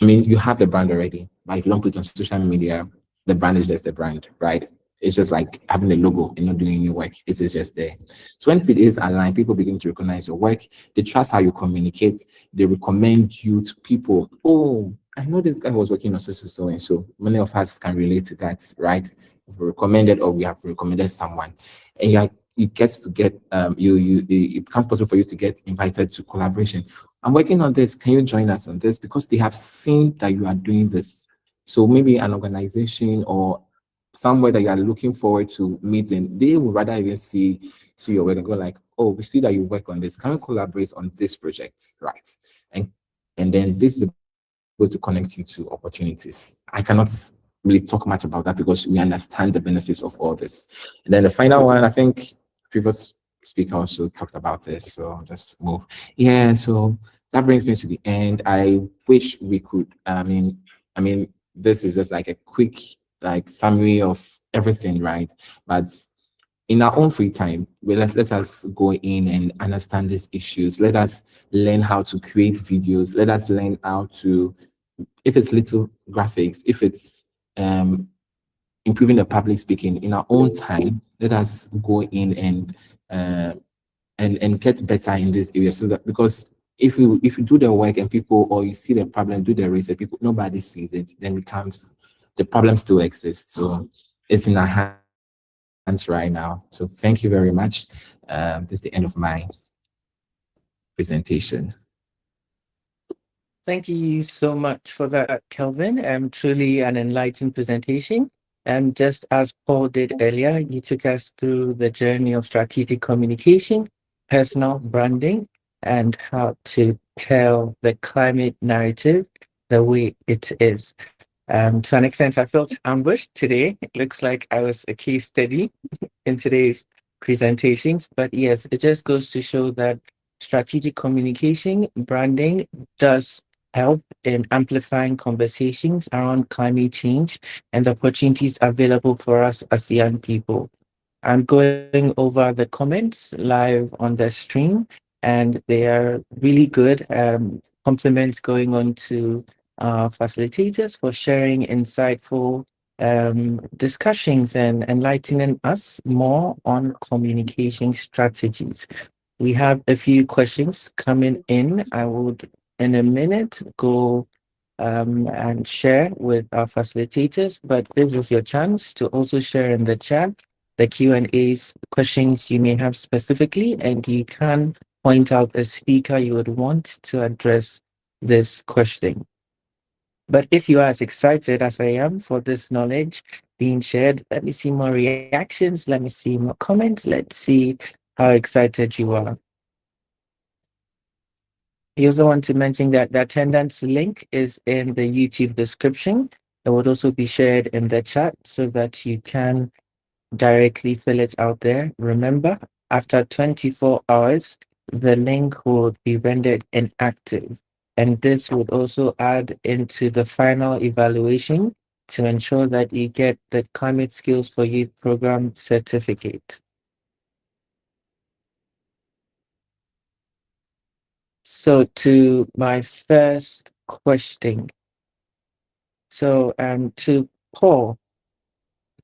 I mean, you have the brand already, but if you don't put it on social media, the brand is just the brand, right? It's just like having a logo and not doing any work. It is just there. So when it is aligned, people begin to recognize your work. They trust how you communicate. They recommend you to people. Oh, I know this guy was working on so and so. Many of us can relate to that, right? We recommended or we have recommended someone, and you it becomes possible for you to get invited to collaboration. I'm working on this. Can you join us on this? Because they have seen that you are doing this. So maybe an organization or somewhere that you are looking forward to meeting, they would rather even see your work and go like, oh, we see that you work on this. Can we collaborate on this project? Right. And then this is able to connect you to opportunities. I cannot really talk much about that because we understand the benefits of all this. And then the final one, I think previous speaker also talked about this. So I'll just move. Yeah, so that brings me to the end. I wish we could, this is just like a quick like summary of everything, right? But in our own free time, let us go in and understand these issues. Let us learn how to create videos. Let us learn how to, if it's little graphics, if it's improving the public speaking in our own time, let us go in and get better in this area. So that, because if you do the work and people, or you see the problem, do the research, people, nobody sees it, then becomes the problem still exists. So it's in our hands right now. So thank you very much. This is the end of my presentation.
Thank you so much for that, Kelvin. Truly an enlightening presentation. And just as Paul did earlier, you took us through the journey of strategic communication, personal branding, and how to tell the climate narrative the way it is. To an extent, I felt ambushed today. It looks like I was a case study in today's presentations. But yes, it just goes to show that strategic communication, branding does help in amplifying conversations around climate change and the opportunities available for us as young people. I'm going over the comments live on the stream, and they are really good. Compliments going on to facilitators for sharing insightful discussions and enlightening us more on communication strategies. We have a few questions coming in. I would, in a minute, go and share with our facilitators, but this is your chance to also share in the chat the Q&As, questions you may have specifically, and you can point out a speaker you would want to address this question. But if you are as excited as I am for this knowledge being shared, let me see more reactions, let me see more comments, let's see how excited you are. You also want to mention that the attendance link is in the YouTube description. It would also be shared in the chat so that you can directly fill it out there. Remember, after 24 hours, the link will be rendered inactive. And this would also add into the final evaluation to ensure that you get the Climate Skills for Youth program certificate. So to my first question. So to Paul,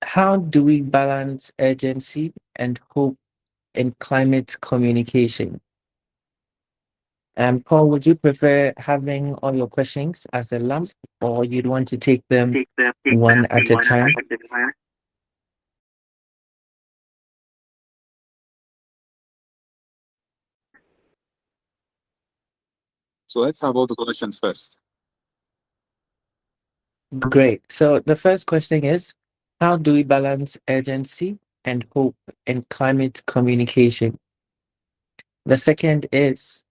how do we balance urgency and hope in climate communication? Paul, would you prefer having all your questions as a lump, or you'd want to take them one at a time?
So let's have all the questions first.
Great. So the first question is, how do we balance urgency and hope in climate communication? The second is,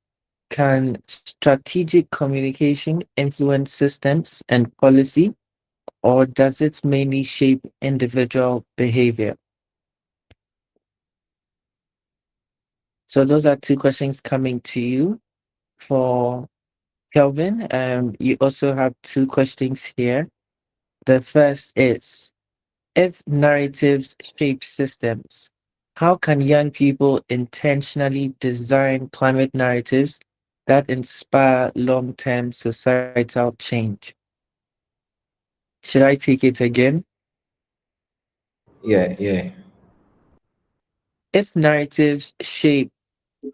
can strategic communication influence systems and policy, or does it mainly shape individual behavior? So those are two questions coming to you. For Kelvin, you also have two questions here. The first is, if narratives shape systems, how can young people intentionally design climate narratives that inspire long-term societal change? Should I take it again?
Yeah.
If narratives shape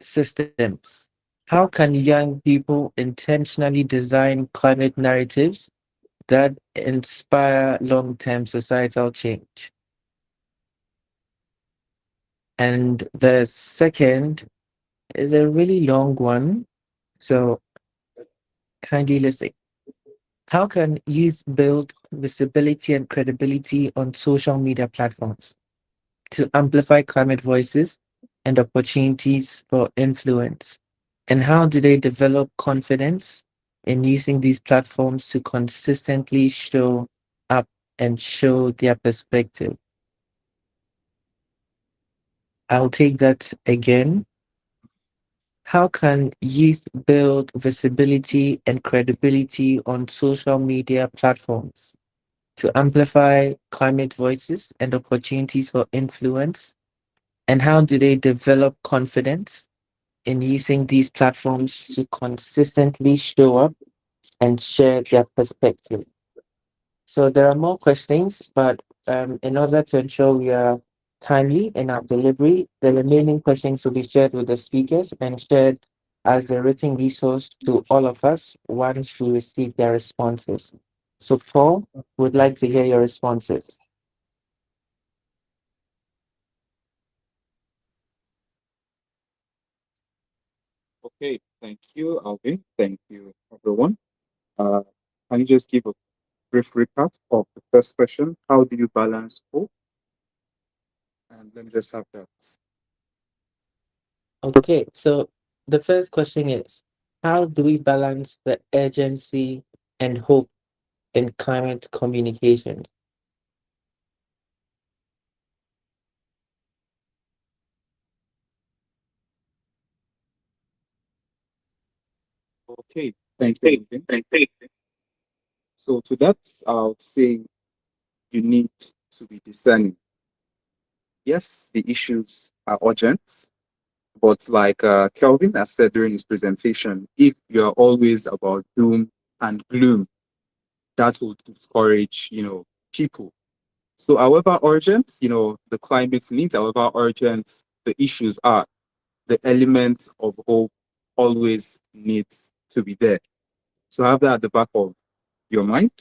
systems, how can young people intentionally design climate narratives that inspire long-term societal change? And the second is a really long one, so kindly listen. How can youth build visibility and credibility on social media platforms to amplify climate voices and opportunities for influence? And how do they develop confidence in using these platforms to consistently show up and show their perspective? I'll take that again. How can youth build visibility and credibility on social media platforms to amplify climate voices and opportunities for influence? And how do they develop confidence in using these platforms to consistently show up and share their perspective? So there are more questions, but in order to ensure we are timely in our delivery, the remaining questions will be shared with the speakers and shared as a written resource to all of us once we receive their responses. So Paul, would like to hear your responses.
Okay, thank you, Alvin. Thank you, everyone. Uh, can you just give a brief recap of the first question? How do you balance hope? And let me just have that.
Okay, so the first question is, how do we balance the urgency and hope in climate communications?
Okay, thank you, Alvin. So to that, I would say you need to be discerning. Yes, the issues are urgent, but like Kelvin has said during his presentation, if you're always about doom and gloom, that will discourage, people. So however urgent, the climate needs, however urgent the issues are, the element of hope always needs to be there. So have that at the back of your mind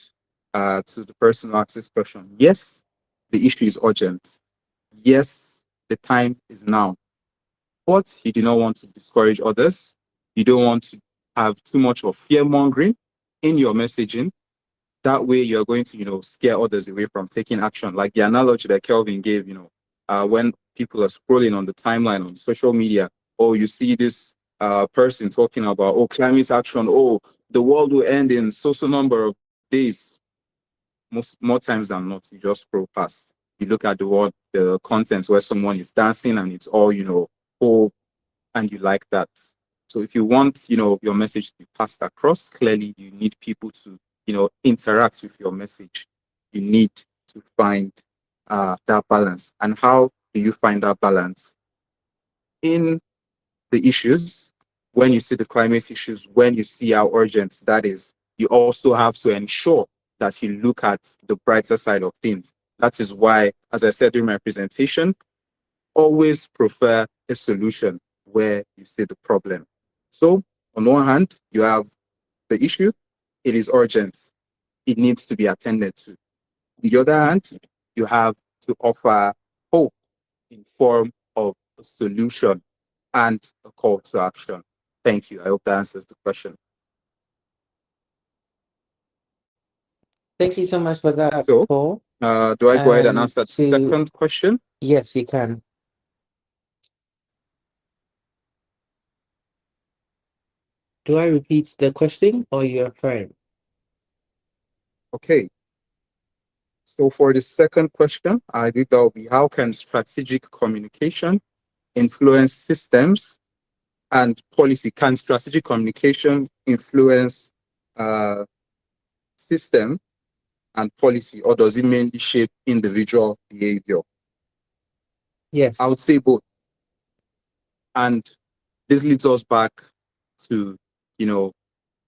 to the person who asks this question. Yes, the issue is urgent. Yes, the time is now. But you do not want to discourage others. You don't want to have too much of fear mongering in your messaging. That way, you're going to, scare others away from taking action. Like the analogy that Kelvin gave, when people are scrolling on the timeline on social media, oh, you see this person talking about, oh, climate action, oh, the world will end in so number of days. More times than not, you just scroll past. You look at the content where someone is dancing and it's all, hope, and you like that. So if you want, your message to be passed across, clearly you need people to, interact with your message. You need to find that balance. And how do you find that balance? In the issues, when you see the climate issues, when you see how urgent that is, you also have to ensure that you look at the brighter side of things. That is why, as I said during my presentation, always prefer a solution where you see the problem. So on one hand, you have the issue, it is urgent, it needs to be attended to. On the other hand, you have to offer hope in form of a solution and a call to action. Thank you. I hope that answers the question.
Thank you so much for that,
So,
Paul.
do I go ahead and answer the second question?
Yes, you can. Do I repeat the question or you're fine?
Okay. So for the second question, I think that will be, how can strategic communication influence systems and policy? Can strategic communication influence system and policy, or does it mainly shape individual behavior?
Yes.
I would say both. And this leads us back to,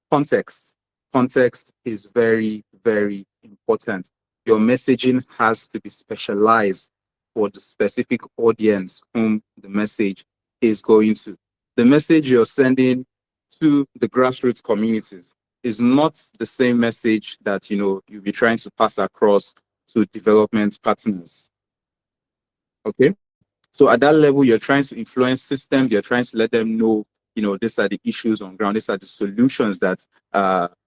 context. Context is very, very important. Your messaging has to be specialized for the specific audience whom the message is going to. The message you're sending to the grassroots communities is not the same message that you'll be trying to pass across to development partners. Okay? So at that level, you're trying to influence systems, you're trying to let them know, these are the issues on ground, these are the solutions that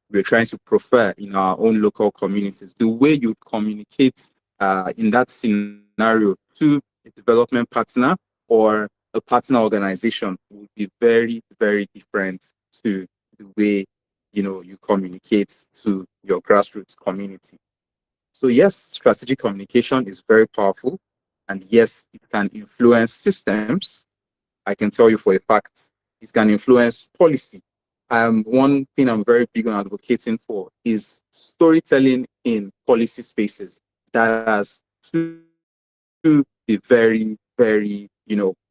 we're trying to prefer in our own local communities. The way you communicate in that scenario to a development partner or a partner organization would be very, very different to the way, you communicate to your grassroots community. So yes, strategic communication is very powerful. And yes, it can influence systems. I can tell you for a fact, it can influence policy. One thing I'm very big on advocating for is storytelling in policy spaces. That has to be very, very,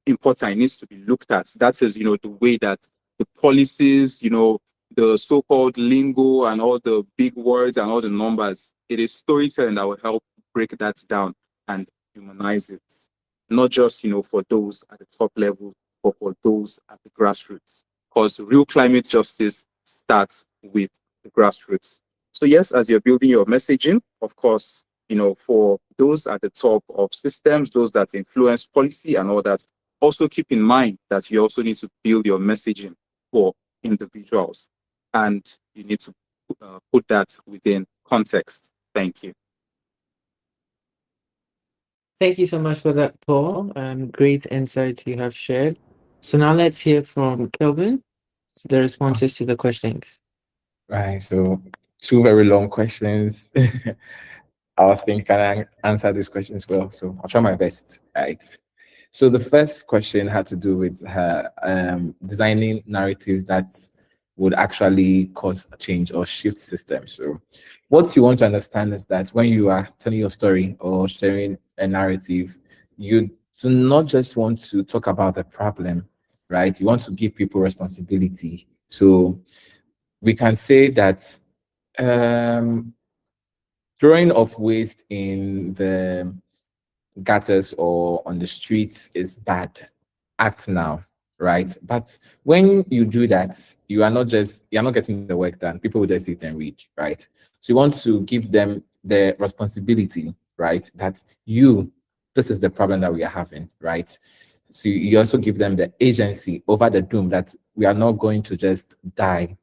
important. It needs to be looked at. That is, the way that the policies, the so-called lingo and all the big words and all the numbers, it is storytelling that will help break that down and humanize it. Not just, for those at the top level, but for those at the grassroots. Because real climate justice starts with the grassroots. So yes, as you're building your messaging, of course, for those at the top of systems, those that influence policy and all that, also keep in mind that you also need to build your messaging for individuals. And you need to put that within context. Thank you.
Thank you so much for that, Paul. Great insight you have shared. So now let's hear from Kelvin, the responses to the questions.
Right. So two very long questions. I was thinking, can I answer these questions well? So I'll try my best. Right. So the first question had to do with designing narratives that would actually cause a change or shift systems. So what you want to understand is that when you are telling your story or sharing a narrative, you do not just want to talk about the problem, right? You want to give people responsibility. So we can say that throwing of waste in the gutters or on the streets is bad. Act now, right? But when you do that, you're not getting the work done. People will just sit and read, right? So you want to give them the responsibility, right? That this is the problem that we are having, right? So you also give them the agency over the doom that we are not going to just die.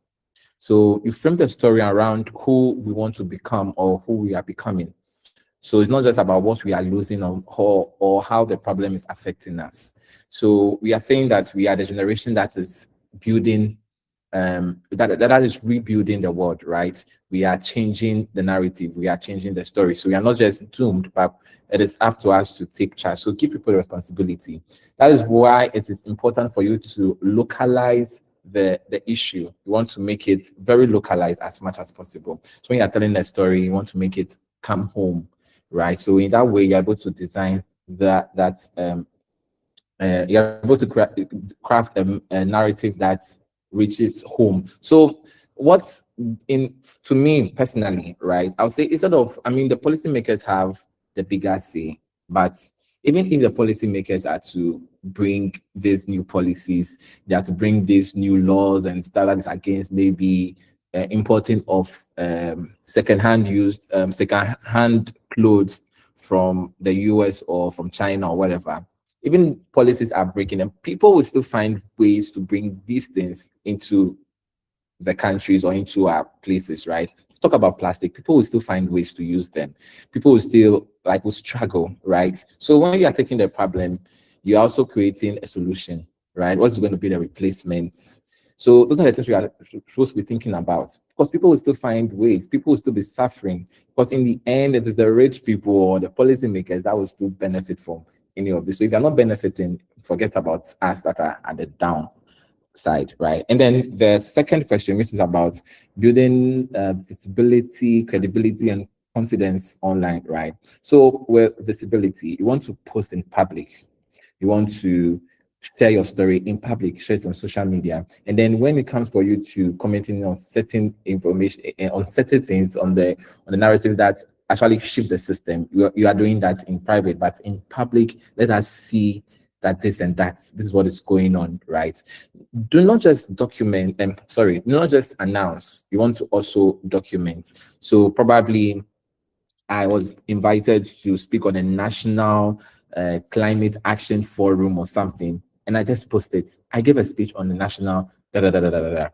So you frame the story around who we want to become or who we are becoming. So it's not just about what we are losing or how the problem is affecting us. So we are saying that we are the generation that is building, that is rebuilding the world, right? We are changing the narrative, we are changing the story. So we are not just doomed, but it is up to us to take charge. So give people the responsibility. That is why it is important for you to localize the issue. You want to make it very localized as much as possible. So when you're telling a story, you want to make it come home, right? So in that way, you're able to design you're able to craft a narrative that reaches home. So what's in to me personally, right? I would say instead of, I mean, the policymakers have the bigger say, but even if the policymakers are to bring these new policies, they are to bring these new laws and standards against maybe importing of second-hand clothes from the US or from China or whatever. Even policies are breaking them. People will still find ways to bring these things into the countries or into our places, right? Talk about plastic, people will still find ways to use them. People will still will struggle, right? So when you are taking the problem, you're also creating a solution, right? What's going to be the replacement? So those are the things we are supposed to be thinking about, because people will still find ways, people will still be suffering, because in the end, it is the rich people or the policymakers that will still benefit from any of this. So if you're not benefiting, forget about us that are at the down side, right? And then the second question, which is about building visibility, credibility, and confidence online, right? So with visibility, you want to post in public, you want to share your story in public, share it on social media. And then when it comes for you to commenting on certain information, on certain things, on the narrative that actually shift the system, you are doing that in private, but in public, let us see that this is what is going on, right? Do not just document, do not just announce, you want to also document. So probably I was invited to speak on a national climate action forum or something, and I just posted. I gave a speech on the national da da da da da da. Da.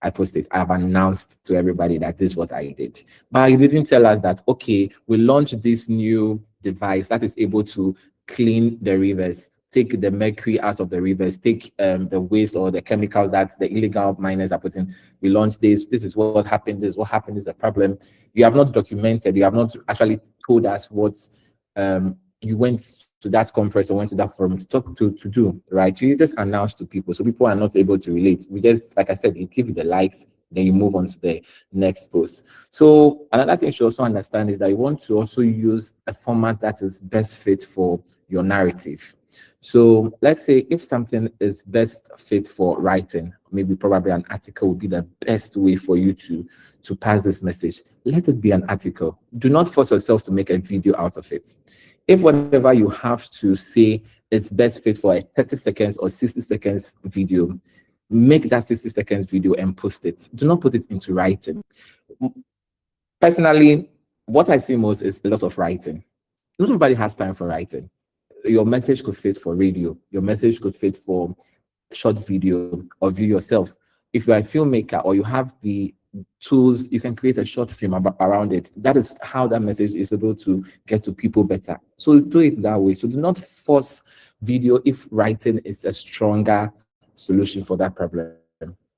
I posted. I have announced to everybody that this is what I did, but you didn't tell us that. Okay, we launched this new device that is able to clean the rivers, take the mercury out of the rivers, take the waste or the chemicals that the illegal miners are putting. We launched this. This is what happened. This is what happened. This is the problem. You have not documented. You have not actually told us what you went to that conference or went to that forum to talk to do, right? You just announce to people, so people are not able to relate. We just, like I said, you give you the likes, then you move on to the next post. So another thing you should also understand is that you want to also use a format that is best fit for your narrative. So let's say if something is best fit for writing, maybe probably an article would be the best way for you to pass this message. Let it be an article. Do not force yourself to make a video out of it. If whatever you have to say is best fit for a 30 seconds or 60 seconds video, make that 60 seconds video and post it. Do not put it into writing. Personally, what I see most is a lot of writing. Not everybody has time for writing. Your message could fit for radio. Your message could fit for short video or view yourself. If you're a filmmaker or you have the tools, you can create a short film around it. That is how that message is able to get to people better. So do it that way. So do not force video if writing is a stronger solution for that problem,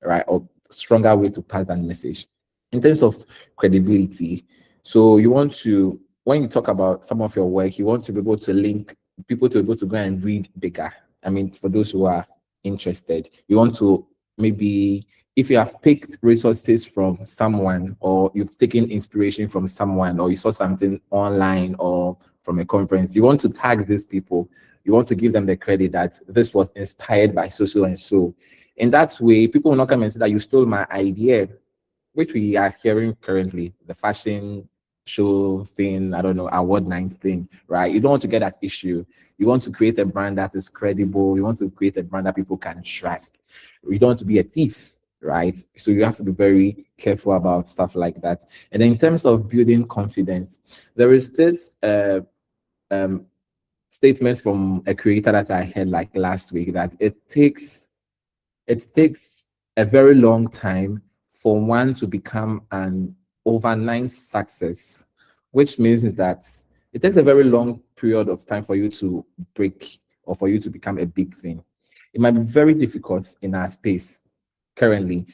right? Or stronger way to pass that message. In terms of credibility, so you want to, when you talk about some of your work, you want to be able to link people to be able to go and read bigger. I mean, for those who are interested, you want to maybe, if you have picked resources from someone or you've taken inspiration from someone or you saw something online or from a conference, you want to tag these people. You want to give them the credit that this was inspired by so and so. In that way, people will not come and say that you stole my idea, which we are hearing currently, the fashion show thing, I don't know, award night thing, right? You don't want to get that issue. You want to create a brand that is credible. You want to create a brand that people can trust. You don't want to be a thief, right? So you have to be very careful about stuff like that. And in terms of building confidence, there is this statement from a creator that I heard like last week that it takes a very long time for one to become an overnight success, which means that it takes a very long period of time for you to break or for you to become a big thing. It might be very difficult in our space currently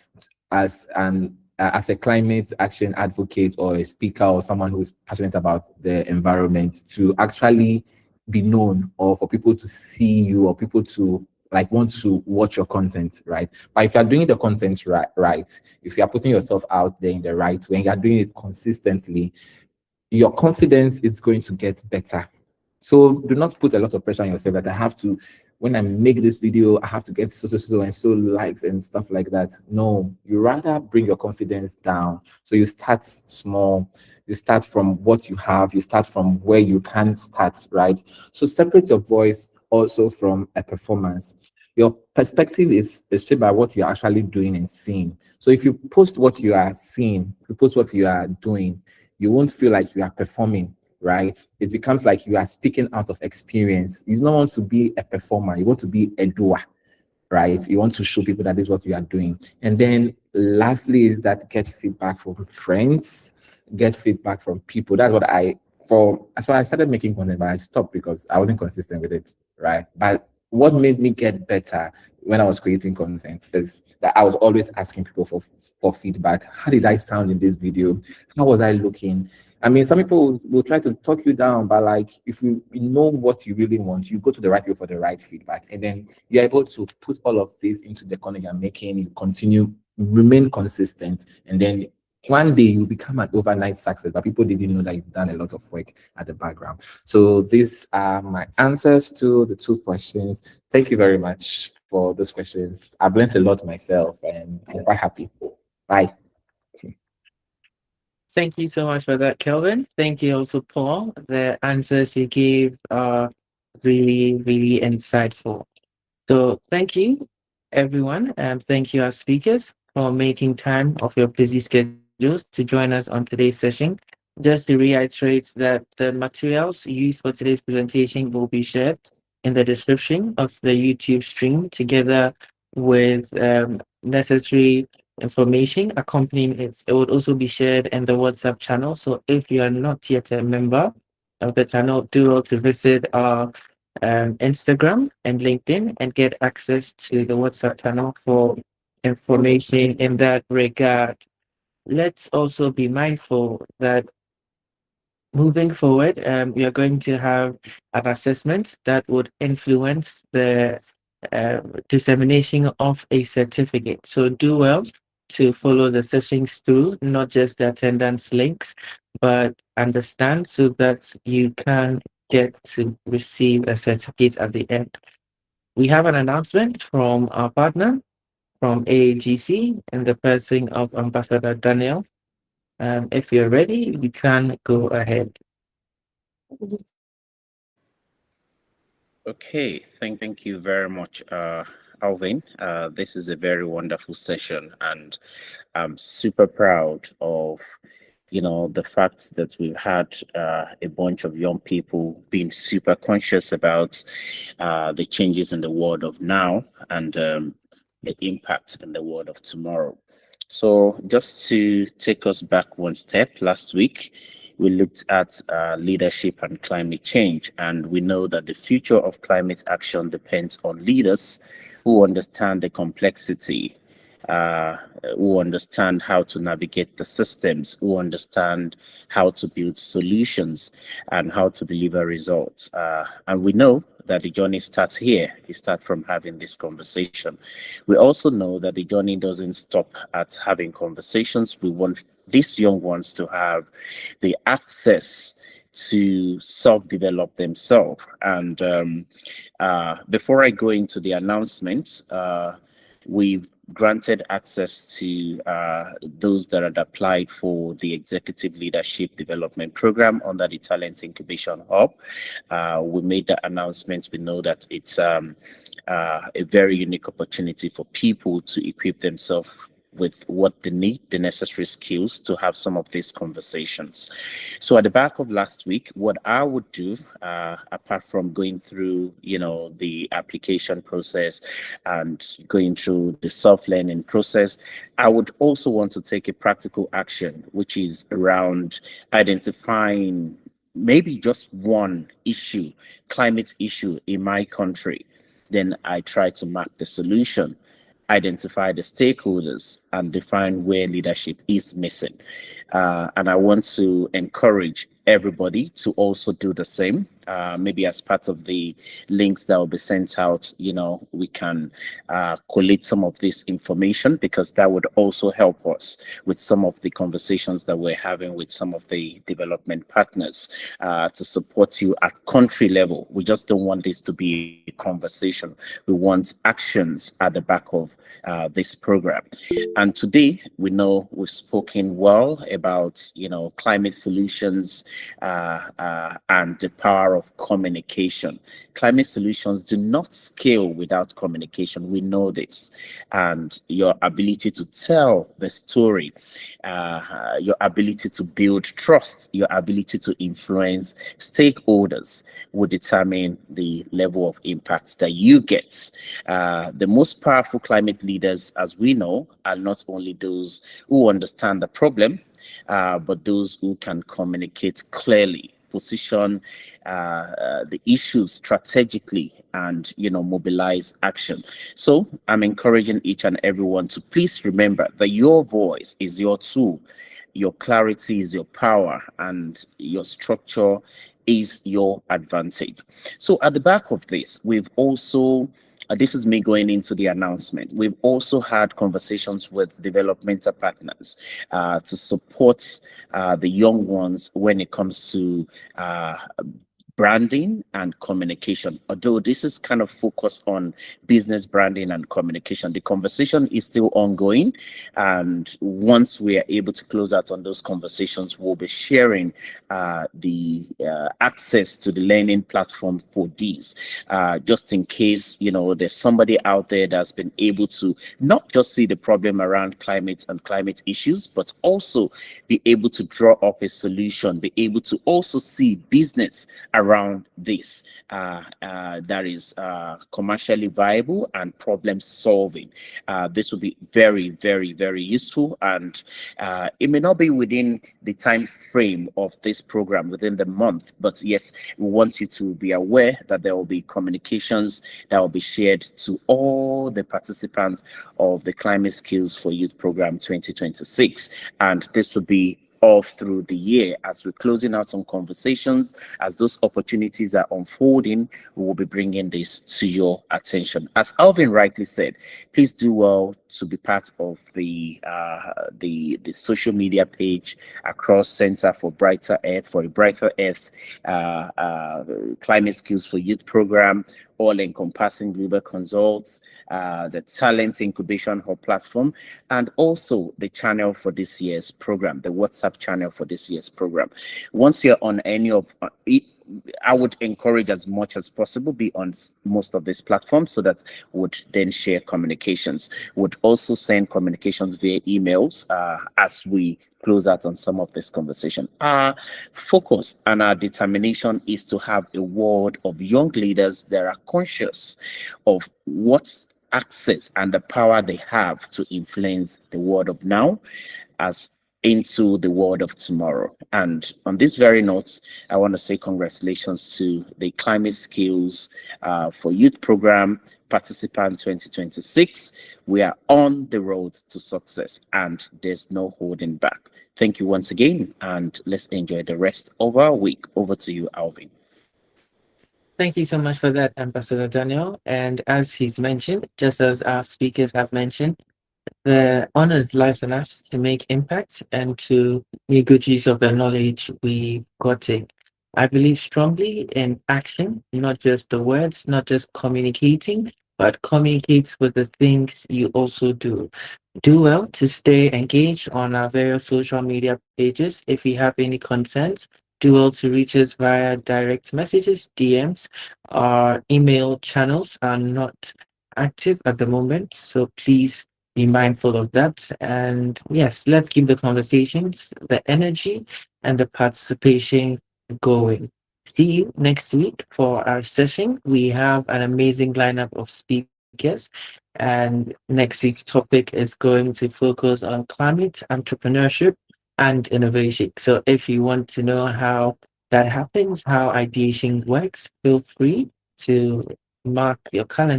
as a climate action advocate or a speaker or someone who is passionate about the environment to actually be known or for people to see you or people to like want to watch your content, right? But if you're doing the content right, if you are putting yourself out there in the right way, and you're doing it consistently, your confidence is going to get better. So do not put a lot of pressure on yourself that I have to, when I make this video, I have to get so and so likes and stuff like that. No, you rather bring your confidence down. So you start small, you start from what you have, you start from where you can start, right? So separate your voice also from a performance. Your perspective is shaped by what you're actually doing and seeing. So if you post what you are seeing, if you post what you are doing, you won't feel like you are performing, right? It becomes like you are speaking out of experience. You don't want to be a performer, you want to be a doer, right? You want to show people that this is what you are doing. And then lastly is that get feedback from friends, get feedback from people. That's what that's why I started making content, but I stopped because I wasn't consistent with it, right? But what made me get better when I was creating content is that I was always asking people for feedback. How did I sound in this video? How was I looking? I mean, some people will try to talk you down, but like if you know what you really want, you go to the right people for the right feedback, and then you're able to put all of this into the content you're making. You continue, remain consistent, and then one day you become an overnight success, but people didn't know that you've done a lot of work at the background. So these are my answers to the two questions. Thank you very much for those questions. I've learned a lot myself, and I'm quite happy. Bye.
Thank you so much for that, Kelvin. Thank you also, Paul. The answers you gave are really, really insightful. So thank you, everyone, and thank you, our speakers, for making time of your busy schedules to join us on today's session. Just to reiterate that the materials used for today's presentation will be shared in the description of the YouTube stream together with necessary information accompanying it. It would also be shared in the WhatsApp channel. So if you are not yet a member of the channel, do well to visit our Instagram and LinkedIn and get access to the WhatsApp channel for information in that regard. Let's also be mindful that moving forward, we are going to have an assessment that would influence the dissemination of a certificate. So do well to follow the sessions through, not just the attendance links, but understand so that you can get to receive a certificate at the end. We have an announcement from our partner from AAGC in the person of Ambassador Daniel. If you're ready, you can go ahead.
Okay, thank you very much, Alvin. This is a very wonderful session, and I'm super proud of the fact that we've had a bunch of young people being super conscious about the changes in the world of now and the impact in the world of tomorrow. So just to take us back one step, last week we looked at leadership and climate change, and we know that the future of climate action depends on leaders who understand the complexity, who understand how to navigate the systems, who understand how to build solutions and how to deliver results. And we know that the journey starts here. It starts from having this conversation. We also know that the journey doesn't stop at having conversations. We want these young ones to have the access to self-develop themselves. And before I go into the announcements, we've granted access to those that had applied for the Executive Leadership Development Program under the Talent Incubation Hub. We made that announcement. We know that it's a very unique opportunity for people to equip themselves with what they need, the necessary skills to have some of these conversations. So at the back of last week, what I would do, apart from going through, the application process and going through the self-learning process, I would also want to take a practical action, which is around identifying maybe just one issue, climate issue in my country. Then I try to map the solution, identify the stakeholders, and define where leadership is missing. And I want to encourage everybody to also do the same. maybe as part of the links that will be sent out, we can collate some of this information, because that would also help us with some of the conversations that we're having with some of the development partners to support you at country level. We just don't want this to be a conversation. We want actions at the back of this program. And today, we know we've spoken well about, climate solutions and the power of communication. Climate solutions do not scale without communication. We know this. And your ability to tell the story, your ability to build trust, your ability to influence stakeholders will determine the level of impact that you get. The most powerful climate leaders, as we know, are not only those who understand the problem, but those who can communicate clearly, position the issues strategically, and mobilize action. So I'm encouraging each and everyone to please remember that your voice is your tool, your clarity is your power, and your structure is your advantage. So at the back of this, we've also this is me going into the announcement. We've also had conversations with developmental partners to support the young ones when it comes to branding and communication. Although this is kind of focused on business branding and communication, the conversation is still ongoing. And once we are able to close out on those conversations, we'll be sharing the access to the learning platform for these, just in case, there's somebody out there that's been able to not just see the problem around climate and climate issues, but also be able to draw up a solution, be able to also see business around this that is commercially viable and problem solving. This will be very, very, very useful, and it may not be within the time frame of this program, within the month, but yes, we want you to be aware that there will be communications that will be shared to all the participants of the Climate Skills for Youth Program 2026, and this will be all through the year. As we're closing out on conversations, as those opportunities are unfolding, we will be bringing this to your attention. As Alvin rightly said, please do well to be part of the social media page across Center for Brighter Earth, for a Brighter Earth Climate Skills for Youth Program, all-encompassing global consults, the Talent Incubation Hub platform, and also the channel for this year's program, the WhatsApp channel for this year's program. Once you're on any of it, I would encourage as much as possible be on most of these platforms, so that would then share communications. Would also send communications via emails as we close out on some of this conversation. Our focus and our determination is to have a world of young leaders that are conscious of what's access and the power they have to influence the world of now as into the world of tomorrow. And on this very note, I want to say congratulations to the Climate Skills for Youth Program participant 2026. We are on the road to success, and there's no holding back. Thank you once again, and let's enjoy the rest of our week. Over to you, Alvin.
Thank you so much for that, Ambassador Daniel. And as he's mentioned, just as our speakers have mentioned, the honors lies on us to make impact and to make good use of the knowledge we've gotten. I believe strongly in action, not just the words, not just communicating, but communicate with the things you also do. Do well to stay engaged on our various social media pages. If you have any concerns, do well to reach us via direct messages, DMs. Our email channels are not active at the moment, so please be mindful of that. And yes, let's keep the conversations, the energy, and the participation going. See you next week for our session. We have an amazing lineup of speakers, and next week's topic is going to focus on climate, entrepreneurship, and innovation. So if you want to know how that happens, how ideation works, feel free to mark your calendar